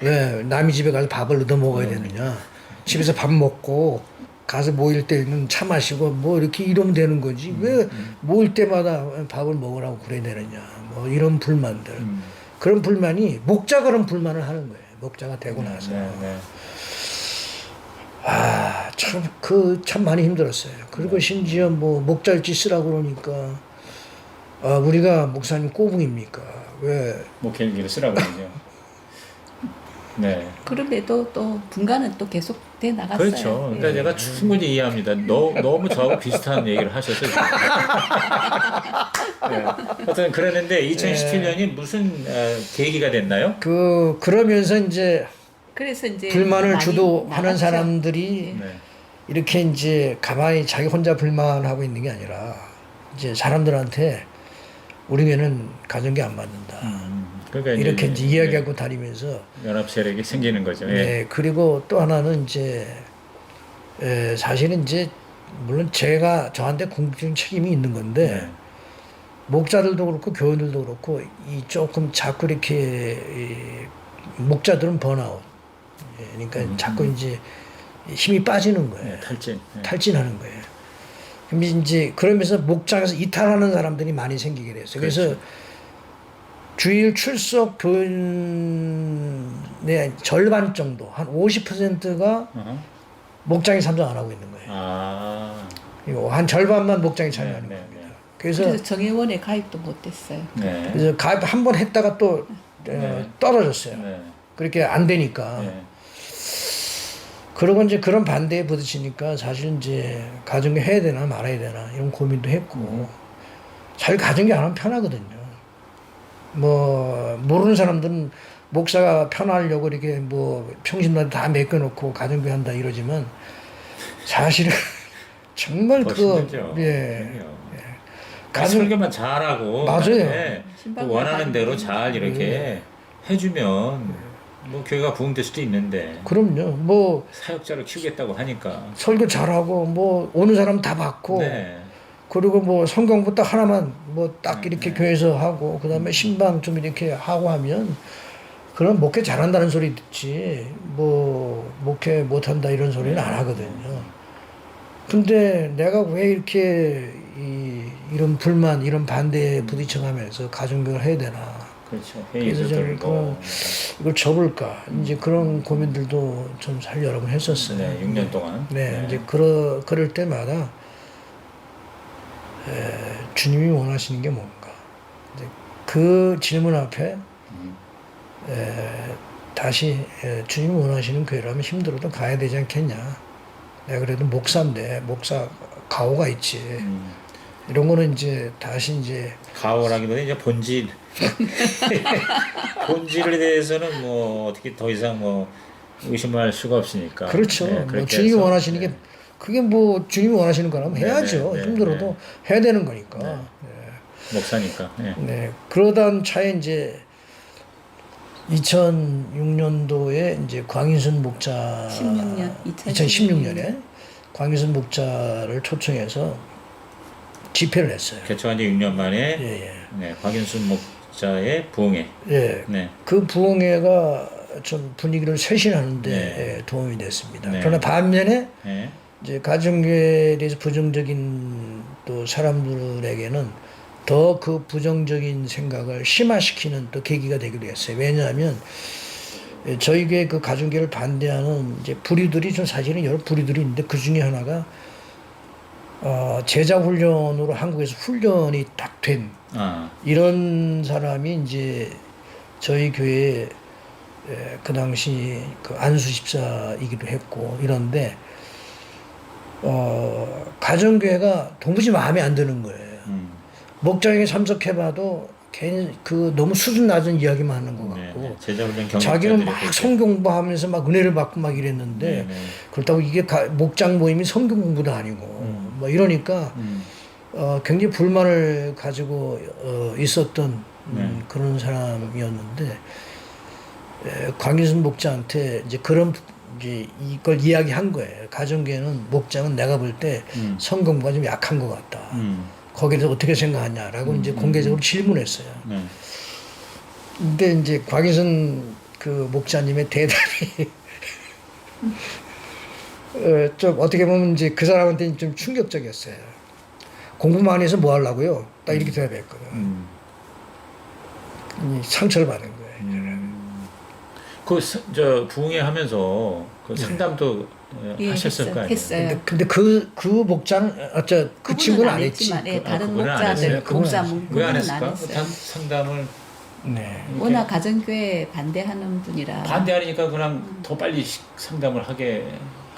왜 남의 집에 가서 밥을 얻어 먹어야 되느냐. 집에서 밥 먹고 가서 모일 때는 차 마시고 뭐 이렇게 이러면 되는 거지. 왜 모일 때마다 밥을 먹으라고 그래야 되느냐. 뭐 이런 불만들. 그런 불만이 목자가 그런 불만을 하는 거예요. 목자가 되고 나서. 네. 아, 참 많이 힘들었어요. 그리고 심지어 뭐 목잘지 쓰라고 그러니까 우리가 목사님 꼬붕입니까? 왜? 목회일기를 쓰라고 그러죠. 네. 그럼에도 또 분간은 또 계속 돼 나갔어요. 그렇죠. 그러니까 제가 충분히 이해합니다. 너무 저하고 비슷한 얘기를 하셔서. 네. 어쨌든 그랬는데 2017년이 무슨 계기가 됐나요? 그러면서 이제 그래서 이제 불만을 많이 주도하는 나갔죠. 사람들이 네. 이렇게 이제 가만히 자기 혼자 불만하고 있는 게 아니라 이제 사람들한테 우리 교회는 가정계 안 맞는다. 그러니까 이렇게 이제 이야기하고 다니면서 연합 세력이 생기는 거죠. 예. 네, 그리고 또 하나는 이제 사실은 이제 물론 제가 저한테 궁극적인 책임이 있는 건데 네. 목자들도 그렇고 교원들도 그렇고 이 조금 자꾸 이렇게 목자들은 번아웃. 그러니까 자꾸 이제 힘이 빠지는 거예요. 네, 탈진. 네. 탈진하는 거예요. 그럼 이제 그러면서 목장에서 이탈하는 사람들이 많이 생기게 됐어요. 그래서 그렇죠. 주일 출석 교인의 절반 정도, 한 50%가 목장에 참석 안 하고 있는 거예요. 아. 그리고 한 절반만 목장에 참여하는 네, 네, 겁니다. 네. 그래서 정회원에 가입도 못했어요. 네. 그래서 가입 한 번 했다가 또 네. 떨어졌어요. 네. 그렇게 안 되니까. 네. 그러고 이제 그런 반대에 부딪히니까 사실 이제 가정교 해야 되나 말아야 되나 이런 고민도 했고 사실 가정교 안 하면 편하거든요. 뭐 모르는 사람들은 목사가 편하려고 이렇게 뭐 평신도한테 다 맡겨놓고 가정교 한다 이러지만 사실은 정말 더 그 힘들죠. 예. 가정 설교만 잘하고 맞아요. 그다음에 신방을 또 원하는 가지고. 대로 잘 이렇게 해주면 뭐 교회가 부흥될 수도 있는데 그럼요. 뭐 사역자를 키우겠다고 하니까 설교 잘하고 뭐 오는 사람 다 받고 네. 그리고 뭐 성경부터 하나만 뭐 딱 이렇게 교회에서 하고 그다음에 신방 좀 이렇게 하고 하면 그럼 목회 잘한다는 소리 듣지 뭐 목회 못한다 이런 소리는 안 하거든요. 근데 내가 왜 이렇게 이런 불만 이런 반대에 부딪혀가면서 가정교회를 해야 되나 그렇죠. 그래서 회의도 저는 들고 이걸 접을까 이제 그런 고민들도 좀 잘 여러 번 했었어요. 네, 6년 동안. 네, 이제 그럴 때마다 주님이 원하시는 게 뭔가 이제 그 질문 앞에 다시 주님이 원하시는 교회라면 힘들어도 가야 되지 않겠냐 내가 그래도 목사인데 목사 가오가 있지. 이런 거는 이제 다시 이제 가오라기보다 이제 본질 본질에 대해서는 뭐 어떻게 더 이상 뭐 의심할 수가 없으니까. 그렇죠. 네, 뭐 그렇게 주님이 해서, 원하시는 네. 게 그게 뭐 주님이 원하시는 거라면 네, 해야죠. 네, 네, 힘들어도 해야 되는 거니까. 네. 목사니까. 예. 네. 그러던 차에 이제 2006년도에 이제 광인순 목자 2016년에 광인순 목자를 초청해서 집회를 했어요. 개척한 지 6년 만에 예, 예. 네, 박윤순 목자의 부흥회. 예. 네. 그 부흥회가 좀 분위기를 쇄신하는데 네. 예, 도움이 됐습니다. 네. 그러나 반면에 네. 이제 가정교회에 대해서 부정적인 또 사람들에게는 더 그 부정적인 생각을 심화시키는 또 계기가 되기도 했어요. 왜냐하면 저희 교회 그 가정교회를 반대하는 이제 부류들이 좀 사실은 여러 부류들이 있는데 그 중에 하나가 제자 훈련으로 한국에서 훈련이 딱 된 이런 사람이 이제 저희 교회 그 당시 그 안수 집사이기도 했고 이런데 가정교회가 도무지 마음에 안 드는 거예요. 목장에 참석해봐도 괜히 그 너무 수준 낮은 이야기만 하는 것 같고 네, 제자훈련 경력자들이 자기는 막 성경 공부하면서 막 은혜를 받고 막 이랬는데 그렇다고 이게 목장 모임이 성경 공부도 아니고 뭐 이러니까 굉장히 불만을 가지고 있었던 그런 사람이었는데 광인순 목자한테 이제 그런 이제 이걸 이야기한 거예요. 가정교회는 목장은 내가 볼 때 성경부가 좀 약한 것 같다. 거기에 대해서 어떻게 생각하냐라고 이제 공개적으로 질문했어요. 근데 이제 광인순 그 목자님의 대답이 좀 어떻게 보면 이제 그 사람한테는 좀 충격적이었어요. 공부만 해서 뭐 하려고요? 딱 이렇게 대답했거든. 상처를 받은 거예요. 저 부흥회 하면서 그 상담도 하셨을 거 아니에요? 했어요. 근데 그 목자는 그 친구는 안 했지. 했지만, 예, 다른 그분은 안 목자들 했어요? 목사 왜 안 그분은 안 했을까? 했어요. 상담을 네. 워낙 가정교회 반대하는 분이라. 반대하니까 그냥 더 빨리 상담을 하게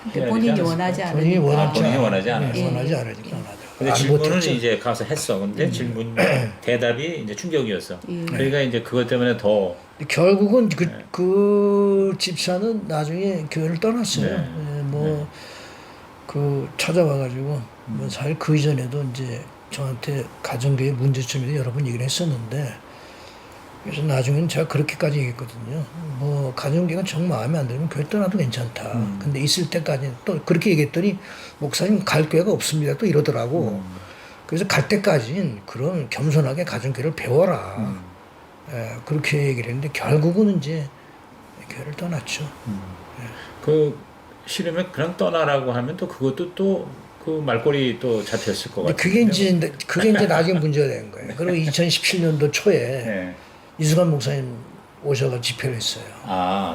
근데 해야 본인이 되지 않았을까? 원하지 않으니까. 본인이 원하지 본인이 않아. 원하지 않아서. 네, 원하지 않으니까 안 하죠. 근데 안 질문은 못했죠. 이제 가서 했어. 근데 질문 대답이 이제 충격이었어. 예. 그러니까 이제 그것 때문에 더 결국은 그 집사는 나중에 교회를 떠났어요. 네. 예, 뭐 그 찾아와가지고 뭐 사실 그 이전에도 이제 저한테 가정교회 문제점에 대해 여러 번 얘기를 했었는데 그래서 나중에는 제가 그렇게까지 얘기했거든요. 뭐 가정교회가 정 마음에 안 들면 교회 떠나도 괜찮다. 근데 있을 때까지는 또 그렇게 얘기했더니 목사님 갈 교회가 없습니다. 또 이러더라고. 그래서 갈 때까지는 그런 겸손하게 가정교회를 배워라. 예, 그렇게 얘기를 했는데 결국은 이제 교회를 떠났죠. 그 싫으면 그냥 떠나라고 하면 또 그것도 또 그 말꼬리 또 잡혔을 것 같아요. 그게 이제 나중에 문제가 된 거예요. 그리고 2017년도 초에 네. 이수관 목사님 오셔서 집회를 했어요.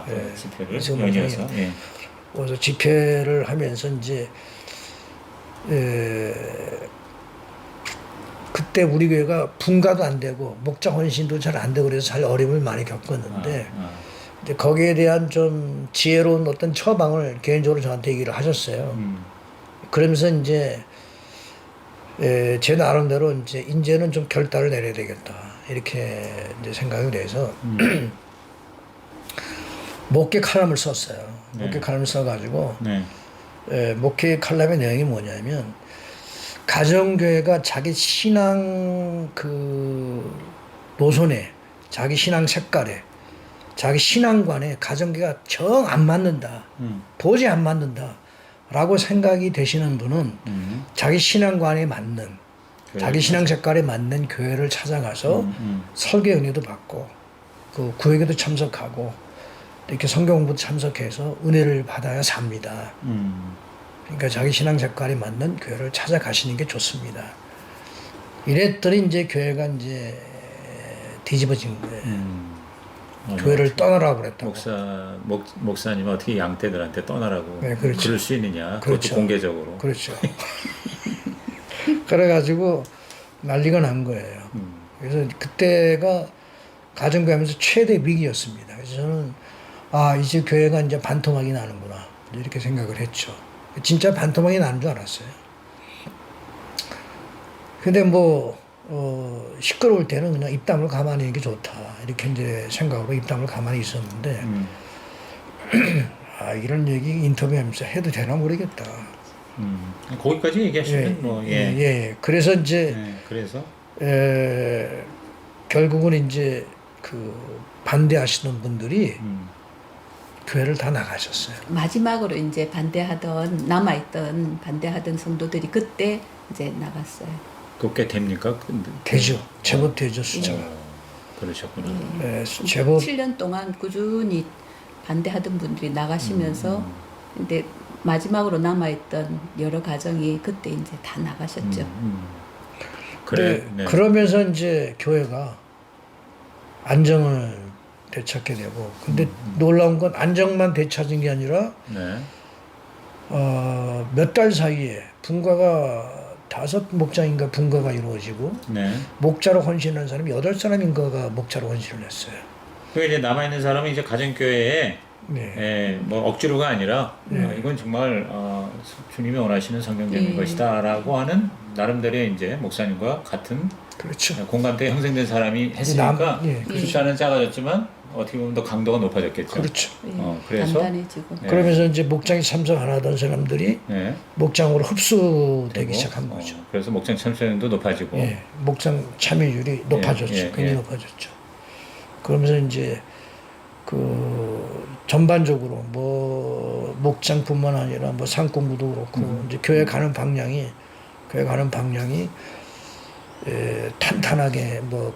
또 예. 집회를 이수관 연이어서. 목사님. 예. 그래서 집회를 하면서 이제 그때 우리 교회가 분가도 안 되고 목장 헌신도 잘 안 되고 그래서 잘 어려움을 많이 겪었는데 이제 거기에 대한 좀 지혜로운 어떤 처방을 개인적으로 저한테 얘기를 하셨어요. 그러면서 이제 제 나름대로 이제는 좀 결단을 내려야 되겠다 이렇게 이제 생각이 돼서 목회 칼럼을 썼어요. 목회 칼럼을 써가지고 목회 칼럼의 내용이 뭐냐면 가정교회가 자기 신앙 그 노선에 자기 신앙 색깔에 자기 신앙관에 가정교회가 정 안 맞는다. 도저히 안 맞는다. 라고 생각이 되시는 분은 자기 신앙관에 맞는 자기 신앙 색깔에 맞는 교회를 찾아가서 설교 은혜도 받고 그 구역에도 참석하고 이렇게 성경 공부도 참석해서 은혜를 받아야 삽니다. 그러니까 자기 신앙 색깔에 맞는 교회를 찾아가시는 게 좋습니다. 이랬더니 이제 교회가 이제 뒤집어진 거예요. 교회를 떠나라고 그랬다고. 목사님 어떻게 양떼들한테 떠나라고 네, 그렇죠. 그럴 수 있느냐? 그렇죠. 그것도 공개적으로. 그렇죠. 그래가지고 난리가 난 거예요. 그래서 그때가 가정교회하면서 최대 위기였습니다. 그래서 저는 이제 교회가 이제 반토막이 나는구나 이렇게 생각을 했죠. 진짜 반토막이 나는 줄 알았어요. 근데 뭐 시끄러울 때는 그냥 입담을 가만히 있는 게 좋다 이렇게 이제 생각으로 입담을 가만히 있었는데 아 이런 얘기 인터뷰하면서 해도 되나 모르겠다. 거기까지 얘기하시면 예, 뭐 예. 그래서 이제 그래서 결국은 이제 그 반대하시는 분들이 교회를 다 나가셨어요. 마지막으로 이제 남아있던 반대하던 성도들이 그때 이제 나갔어요. 그게 됩니까? 되죠. 제법 되죠 숫자가. 그러셨구나. 제법 7년 동안 꾸준히 반대하던 분들이 나가시면서 근데 마지막으로 남아있던 여러 가정이 그때 이제 다 나가셨죠. 그래. 네. 그러면서 이제 교회가 안정을 되찾게 되고 근데 놀라운 건 안정만 되찾은 게 아니라 네. 몇 달 사이에 분과가 5 목장인가 분과가 이루어지고 네. 목자로 헌신한 사람이 8사람인가가 목자로 헌신을 했어요. 그 이제 남아 있는 사람은 이제 가정교회에 네. 뭐 억지로가 아니라 이건 정말 주님이 원하시는 성경적인 것이다라고 하는 나름대로의 이제 목사님과 같은 그렇죠. 공감대가 형성된 사람이 했으니까 그렇죠. 숫자는 작아졌지만 어떻게 보면 더 강도가 높아졌겠죠. 그렇죠. 그래서 단단해지고. 그러면서 이제 목장에 참석 안 하던 사람들이 목장으로 흡수되기 시작한 거죠. 그래서 목장 참석률도 높아지고 목장 참여율이 높아졌죠. 굉장히 높아졌죠. 그러면서 이제 그 전반적으로 뭐 목장뿐만 아니라 뭐 상공부도 그렇고 이제 교회 가는 방향이 탄탄하게 뭐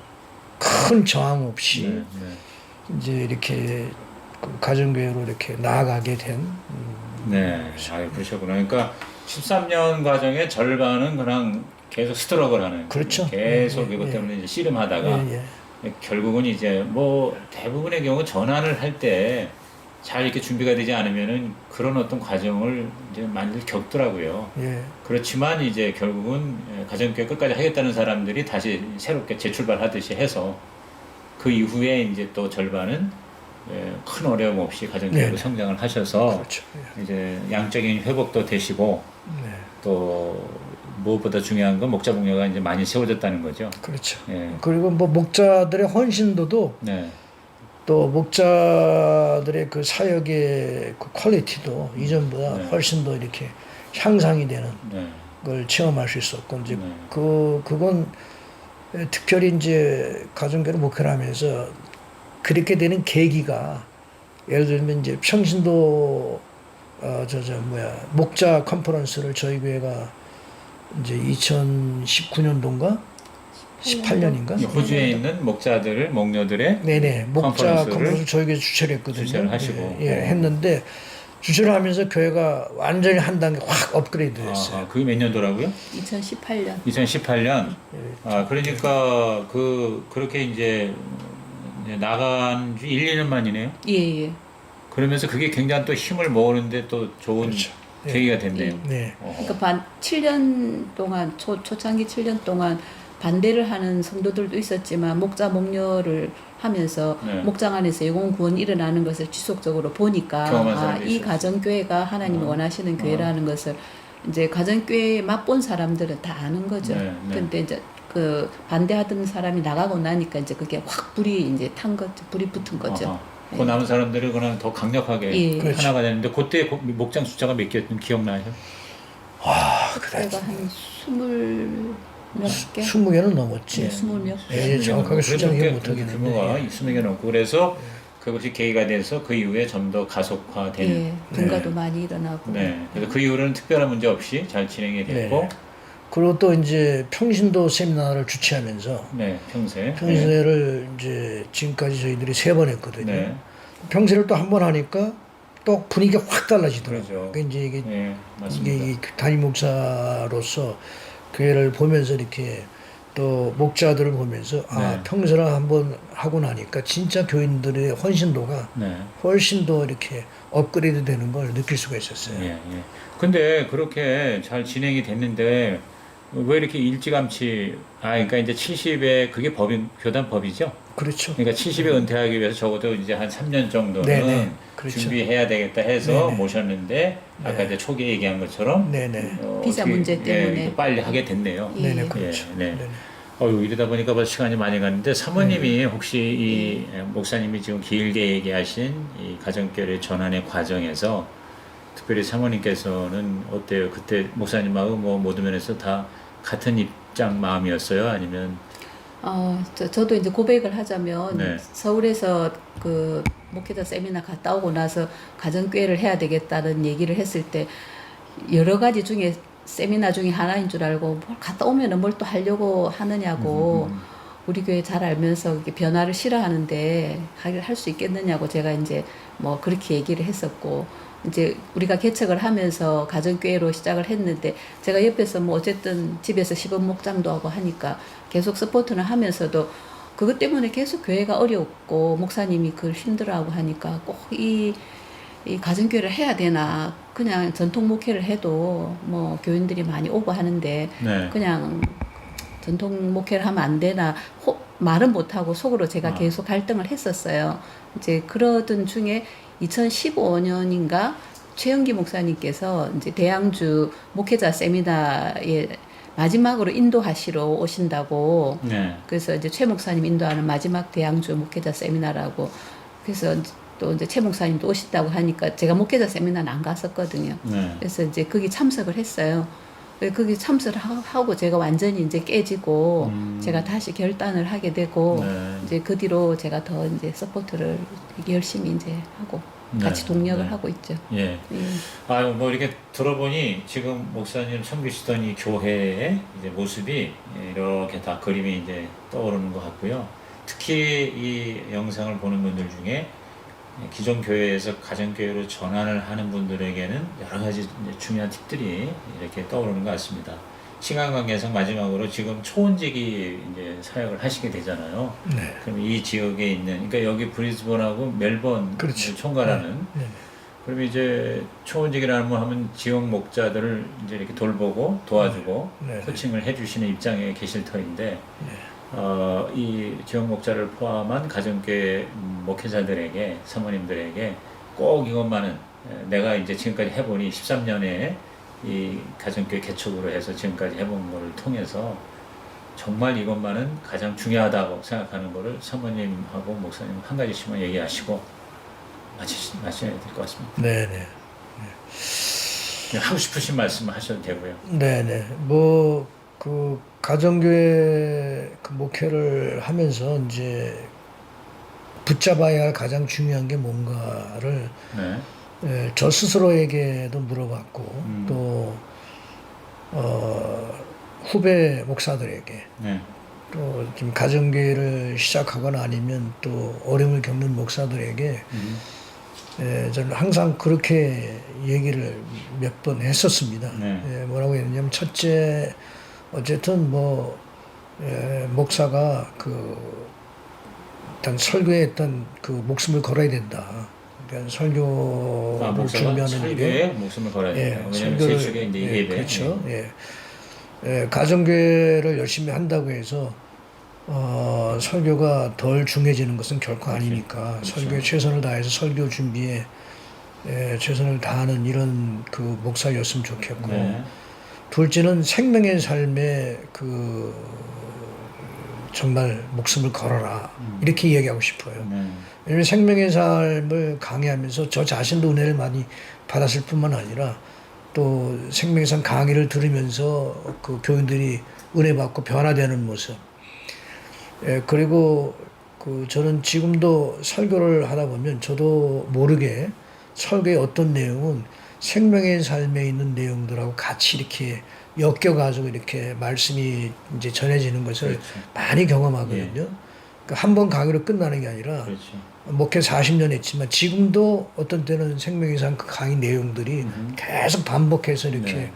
큰 저항 없이 이제 이렇게 그 가정교회로 이렇게 나아가게 된. 그러셨구나. 그러니까 13년 과정의 절반은 그냥 계속 스트럭을하는. 그렇죠. 계속 이것 때문에 이제 씨름하다가 결국은 이제 뭐 대부분의 경우 전환을 할 때 잘 이렇게 준비가 되지 않으면은 그런 어떤 과정을 이제 많이들 겪더라고요. 그렇지만 이제 결국은 가정교회 끝까지 하겠다는 사람들이 다시 새롭게 재출발하듯이 해서 그 이후에 이제 또 절반은 큰 어려움 없이 가정교회로 성장을 하셔서 그렇죠. 이제 양적인 회복도 되시고 또 무엇보다 중요한 건 목자 목녀가 이제 많이 세워졌다는 거죠. 그렇죠. 그리고 뭐 목자들의 헌신도도 또 목자들의 그 사역의 그 퀄리티도 이전보다 훨씬 더 이렇게 향상이 되는 걸 체험할 수 있었고 이제 그건 특별히 이제 가정교회를 목회를 하면서 그렇게 되는 계기가 예를 들면 이제 평신도 목자 컨퍼런스를 저희 교회가 이제 2019년도인가 18년인가 호주에 있는 목자들을 목녀들의 목자 컨퍼런스를 저희 교회 주최를 했거든요. 주최를 하시고 했는데 주최를 하면서 교회가 완전히 한 단계 확 업그레이드 됐어요. 그게 몇 년도라고요? 2018년. 2018년. 그러니까 그렇게 이제 나간 지 1, 2년 만이네요. 예. 그러면서 그게 굉장히 또 힘을 모으는데 또 좋은 계기가 됐네요. 그러니까 7년 동안 초창기 7년 동안 반대를 하는 성도들도 있었지만 목자 목녀를 하면서 목장 안에서 영혼 구원이 일어나는 것을 지속적으로 보니까 이 가정교회가 하나님이 원하시는 교회라는 것을 이제 가정교회에 맛본 사람들은 다 아는 거죠. 근데 이제 그 반대하던 사람이 나가고 나니까 이제 그게 확 불이 이제 탄 거죠. 불이 붙은 거죠. 그 남은 사람들이 그냥 더 강력하게 하나가 되는데 그때 목장 숫자가 몇 개였는지 기억나요? 그때가 한 20몇 개? 20개는 넘었지. 20몇 개. 정확하게 숫자는 기억 못하긴 규모가 20개 넘고 그래서 그것이 계기가 돼서 그 이후에 좀 더 가속화되는. 분가도 많이 일어나고. 그래서 그 이후로는 특별한 문제 없이 잘 진행이 됐고. 그리고 또 이제 평신도 세미나를 주최하면서 평세를 이제 지금까지 저희들이 3번 했거든요. 평세를 또 한 번 하니까 또 분위기가 확 달라지더라고요. 그러니까 이제 이게 담임 목사로서 교회를 보면서 이렇게 또 목자들을 보면서 평세를 한번 하고 나니까 진짜 교인들의 헌신도가 훨씬 더 이렇게 업그레이드 되는 걸 느낄 수가 있었어요. 근데 그렇게 잘 진행이 됐는데 왜 이렇게 일찌감치 그러니까 이제 70에 그게 교단법이죠. 그렇죠. 그러니까 70에 은퇴하기 위해서 적어도 이제 한 3년 정도는 네네. 그렇죠. 준비해야 되겠다 해서 네네. 모셨는데 아까 이제 초기에 얘기한 것처럼 네네. 비자 문제 때문에. 빨리 하게 됐네요. 예. 네네. 그렇죠. 네. 네네. 이러다 보니까 벌써 시간이 많이 갔는데 사모님이 혹시 이 목사님이 지금 길게 얘기하신 이 가정교회 전환의 과정에서 특별히 사모님께서는 어때요? 그때 목사님하고 뭐 모든 면에서 다 같은 입장 마음이었어요? 아니면 저도 이제 고백을 하자면 네. 서울에서 그 목회자 세미나 갔다 오고 나서 가정교회를 해야 되겠다는 얘기를 했을 때 여러 가지 중에 세미나 중에 하나인 줄 알고 뭘 갔다 오면은 뭘 또 하려고 하느냐고 우리 교회 잘 알면서 이렇게 변화를 싫어하는데 할 수 있겠느냐고 제가 이제 뭐 그렇게 얘기를 했었고 이제 우리가 개척을 하면서 가정교회로 시작을 했는데 제가 옆에서 뭐 어쨌든 집에서 시범 목장도 하고 하니까 계속 서포트는 하면서도 그것 때문에 계속 교회가 어렵고 목사님이 그걸 힘들어하고 하니까 꼭 이 가정교회를 해야 되나 그냥 전통 목회를 해도 뭐 교인들이 많이 오고 하는데 네. 그냥 전통 목회를 하면 안 되나 말은 못하고 속으로 제가 계속 갈등을 했었어요. 이제 그러던 중에 2015년인가 최영기 목사님께서 이제 대양주 목회자 세미나에 마지막으로 인도하시러 오신다고. 네. 그래서 이제 최 목사님 인도하는 마지막 대양주 목회자 세미나라고. 그래서 또 이제 최 목사님도 오신다고 하니까 제가 목회자 세미나는 안 갔었거든요. 네. 그래서 이제 거기 참석을 했어요. 거기 참석을 하고 제가 완전히 이제 깨지고 제가 다시 결단을 하게 되고 네. 이제 그 뒤로 제가 더 이제 서포트를 열심히 이제 하고 같이 동력을 하고 있죠. 예. 뭐 이렇게 들어보니 지금 목사님 섬기시던 이 교회의 이제 모습이 이렇게 다 그림이 이제 떠오르는 것 같고요. 특히 이 영상을 보는 분들 중에 기존 교회에서 가정교회로 전환을 하는 분들에게는 여러 가지 이제 중요한 팁들이 이렇게 떠오르는 것 같습니다. 시간 관계상 마지막으로 지금 초원직이 이제 사역을 하시게 되잖아요. 네. 그럼 이 지역에 있는, 그러니까 여기 브리즈번하고 멜번 그렇죠. 총괄하는. 네. 그럼 이제 초원직이라는 걸 하면 지역 목자들을 이제 이렇게 돌보고 도와주고 네. 코칭을 해주시는 입장에 계실 터인데. 이 지역 목자를 포함한 가정교회 목회자들에게 사모님들에게 꼭 이것만은 내가 이제 지금까지 해보니 13년에 이 가정교회 개척으로 해서 지금까지 해본 거를 통해서 정말 이것만은 가장 중요하다고 생각하는 거를 사모님하고 목사님 한 가지씩만 얘기하시고 마쳐야 될 것 같습니다. 네네. 하고 싶으신 말씀 하셔도 되고요. 네네. 그 가정교회 그 목회를 하면서 이제 붙잡아야 할 가장 중요한 게 뭔가를 저 스스로에게도 물어봤고 또 후배 목사들에게 또 지금 가정교회를 시작하거나 아니면 또 어려움을 겪는 목사들에게 저는 항상 그렇게 얘기를 몇 번 했었습니다. 뭐라고 했냐면 첫째 어쨌든 목사가 일단 설교에 일단 목숨을 걸어야 된다. 그러니까 설교를 준비하는 설교에 목숨을 걸어야 된다. 왜냐하면 제주에 이제 예배. 그렇죠. 가정교회를 열심히 한다고 해서 설교가 덜 중요해지는 것은 결코 아니니까 그렇죠. 설교에 최선을 다해서 설교 준비에 최선을 다하는 이런 목사였으면 좋겠고. 둘째는 생명의 삶에 정말 목숨을 걸어라 이렇게 이야기하고 싶어요. 왜냐하면 생명의 삶을 강의하면서 저 자신도 은혜를 많이 받았을 뿐만 아니라 또 생명의 삶 강의를 들으면서 교인들이 은혜 받고 변화되는 모습. 그리고 저는 지금도 설교를 하다 보면 저도 모르게 설교의 어떤 내용은 생명의 삶에 있는 내용들하고 같이 이렇게 엮여가지고 이렇게 말씀이 이제 전해지는 것을 그렇죠. 많이 경험하거든요. 그러니까 한 번 강의로 끝나는 게 아니라 그렇죠. 목회 40년 했지만 지금도 어떤 때는 생명의 삶 그 강의 내용들이 계속 반복해서 이렇게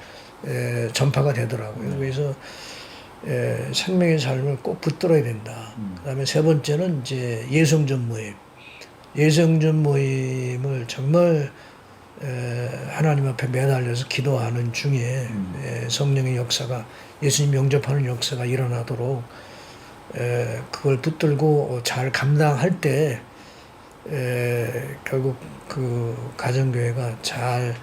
전파가 되더라고요. 그래서 생명의 삶을 꼭 붙들어야 된다. 그다음에 세 번째는 이제 예성전 모임. 예성전 모임을 정말 하나님 앞에 매달려서 기도하는 중에 성령의 역사가 예수님 영접하는 역사가 일어나도록 그걸 붙들고 잘 감당할 때 결국 그 가정교회가 잘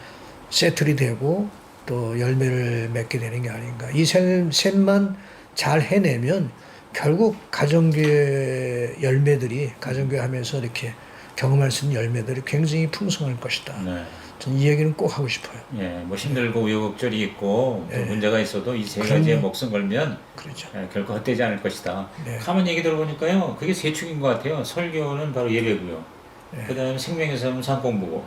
세틀이 되고 또 열매를 맺게 되는 게 아닌가. 이 셋만 잘 해내면 결국 가정교회 열매들이 가정교회 하면서 이렇게 경험할 수 있는 열매들이 굉장히 풍성할 것이다. 네. 저는 이 얘기는 꼭 하고 싶어요. 예, 뭐 힘들고 우여곡절이 있고 또 문제가 있어도 이 세 그럼요. 가지에 목숨 걸면 그렇죠. 결코 헛되지 않을 것이다. 네. 가만 얘기 들어보니까요, 그게 세 축인 것 같아요. 설교는 바로 예배고요. 네. 그다음에 생명에서는 상공부고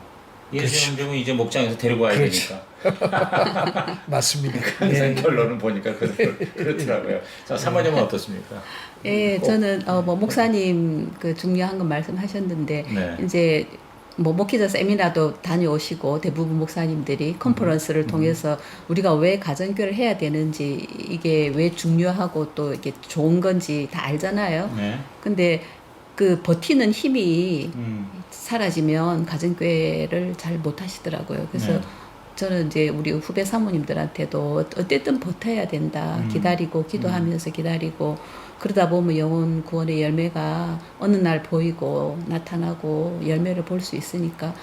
예수 그렇죠. 영접은 이제 목장에서 데리고 와야 그렇죠. 되니까. 맞습니다. 항상 결론은 보니까 그렇더라고요. 자, 사모님은 어떻습니까? 예, 저는 뭐 목사님 그 중요한 건 말씀하셨는데 네. 이제 뭐 목회자 세미나도 다녀오시고 대부분 목사님들이 컨퍼런스를 통해서 우리가 왜 가정교회를 해야 되는지 이게 왜 중요하고 또 이게 좋은 건지 다 알잖아요. 네. 근데 그 버티는 힘이 음. 사라지면 가정교회를 잘 못하시더라고요. 그래서 네. 저는 이제 우리 후배 사모님들한테도 어쨌든 버텨야 된다. 기다리고 기도하면서 기다리고 그러다 보면 영혼 구원의 열매가 어느 날 보이고 나타나고 열매를 볼 수 있으니까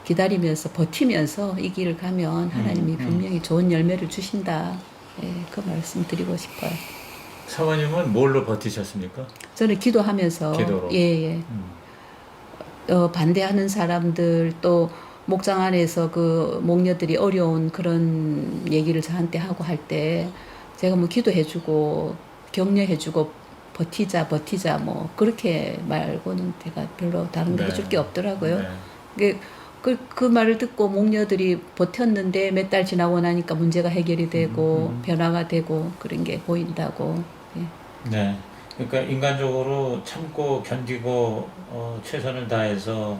기다리면서 버티면서 이 길을 가면 하나님이 분명히 좋은 열매를 주신다. 예, 그 말씀 드리고 싶어요. 사모님은 뭘로 버티셨습니까? 저는 기도하면서 기도로. 예. 반대하는 사람들 또 목장 안에서 그 목녀들이 어려운 그런 얘기를 저한테 하고 할 때 제가 뭐 기도해주고 격려해주고 버티자 뭐 그렇게 말고는 제가 별로 다른 거 네. 해줄 게 없더라고요. 네. 그 말을 듣고 목녀들이 버텼는데 몇 달 지나고 나니까 문제가 해결이 되고 변화가 되고 그런 게 보인다고. 예. 네. 그러니까 인간적으로 참고 견디고 최선을 다해서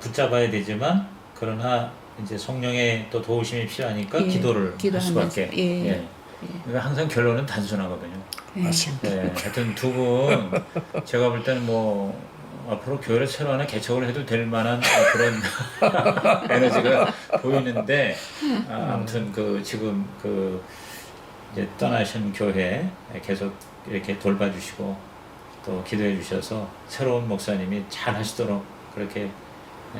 붙잡아야 되지만 그러나 이제 성령의 또 도우심이 필요하니까 예, 기도를 할 기도하면서. 수밖에. 예. 그러니까 항상 결론은 단순하거든요. 맞습니다. 네. 하여튼 두 분 제가 볼 때는 뭐 앞으로 교회를 새로 하나 개척을 해도 될 만한 그런 에너지가 보이는데 아무튼 그 지금 그 이제 떠나신 교회 계속 이렇게 돌봐주시고 또 기도해 주셔서 새로운 목사님이 잘 하시도록 그렇게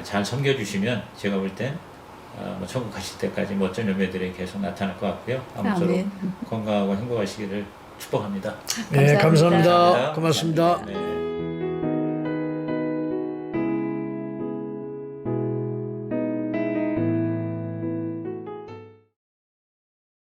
잘 섬겨주시면 제가 볼 땐 뭐 천국 가실 때까지 멋진 열매들이 계속 나타날 것 같고요. 아무쪼록 아멘. 건강하고 행복하시기를 축복합니다. 네, 감사합니다. 감사합니다. 고맙습니다. 네.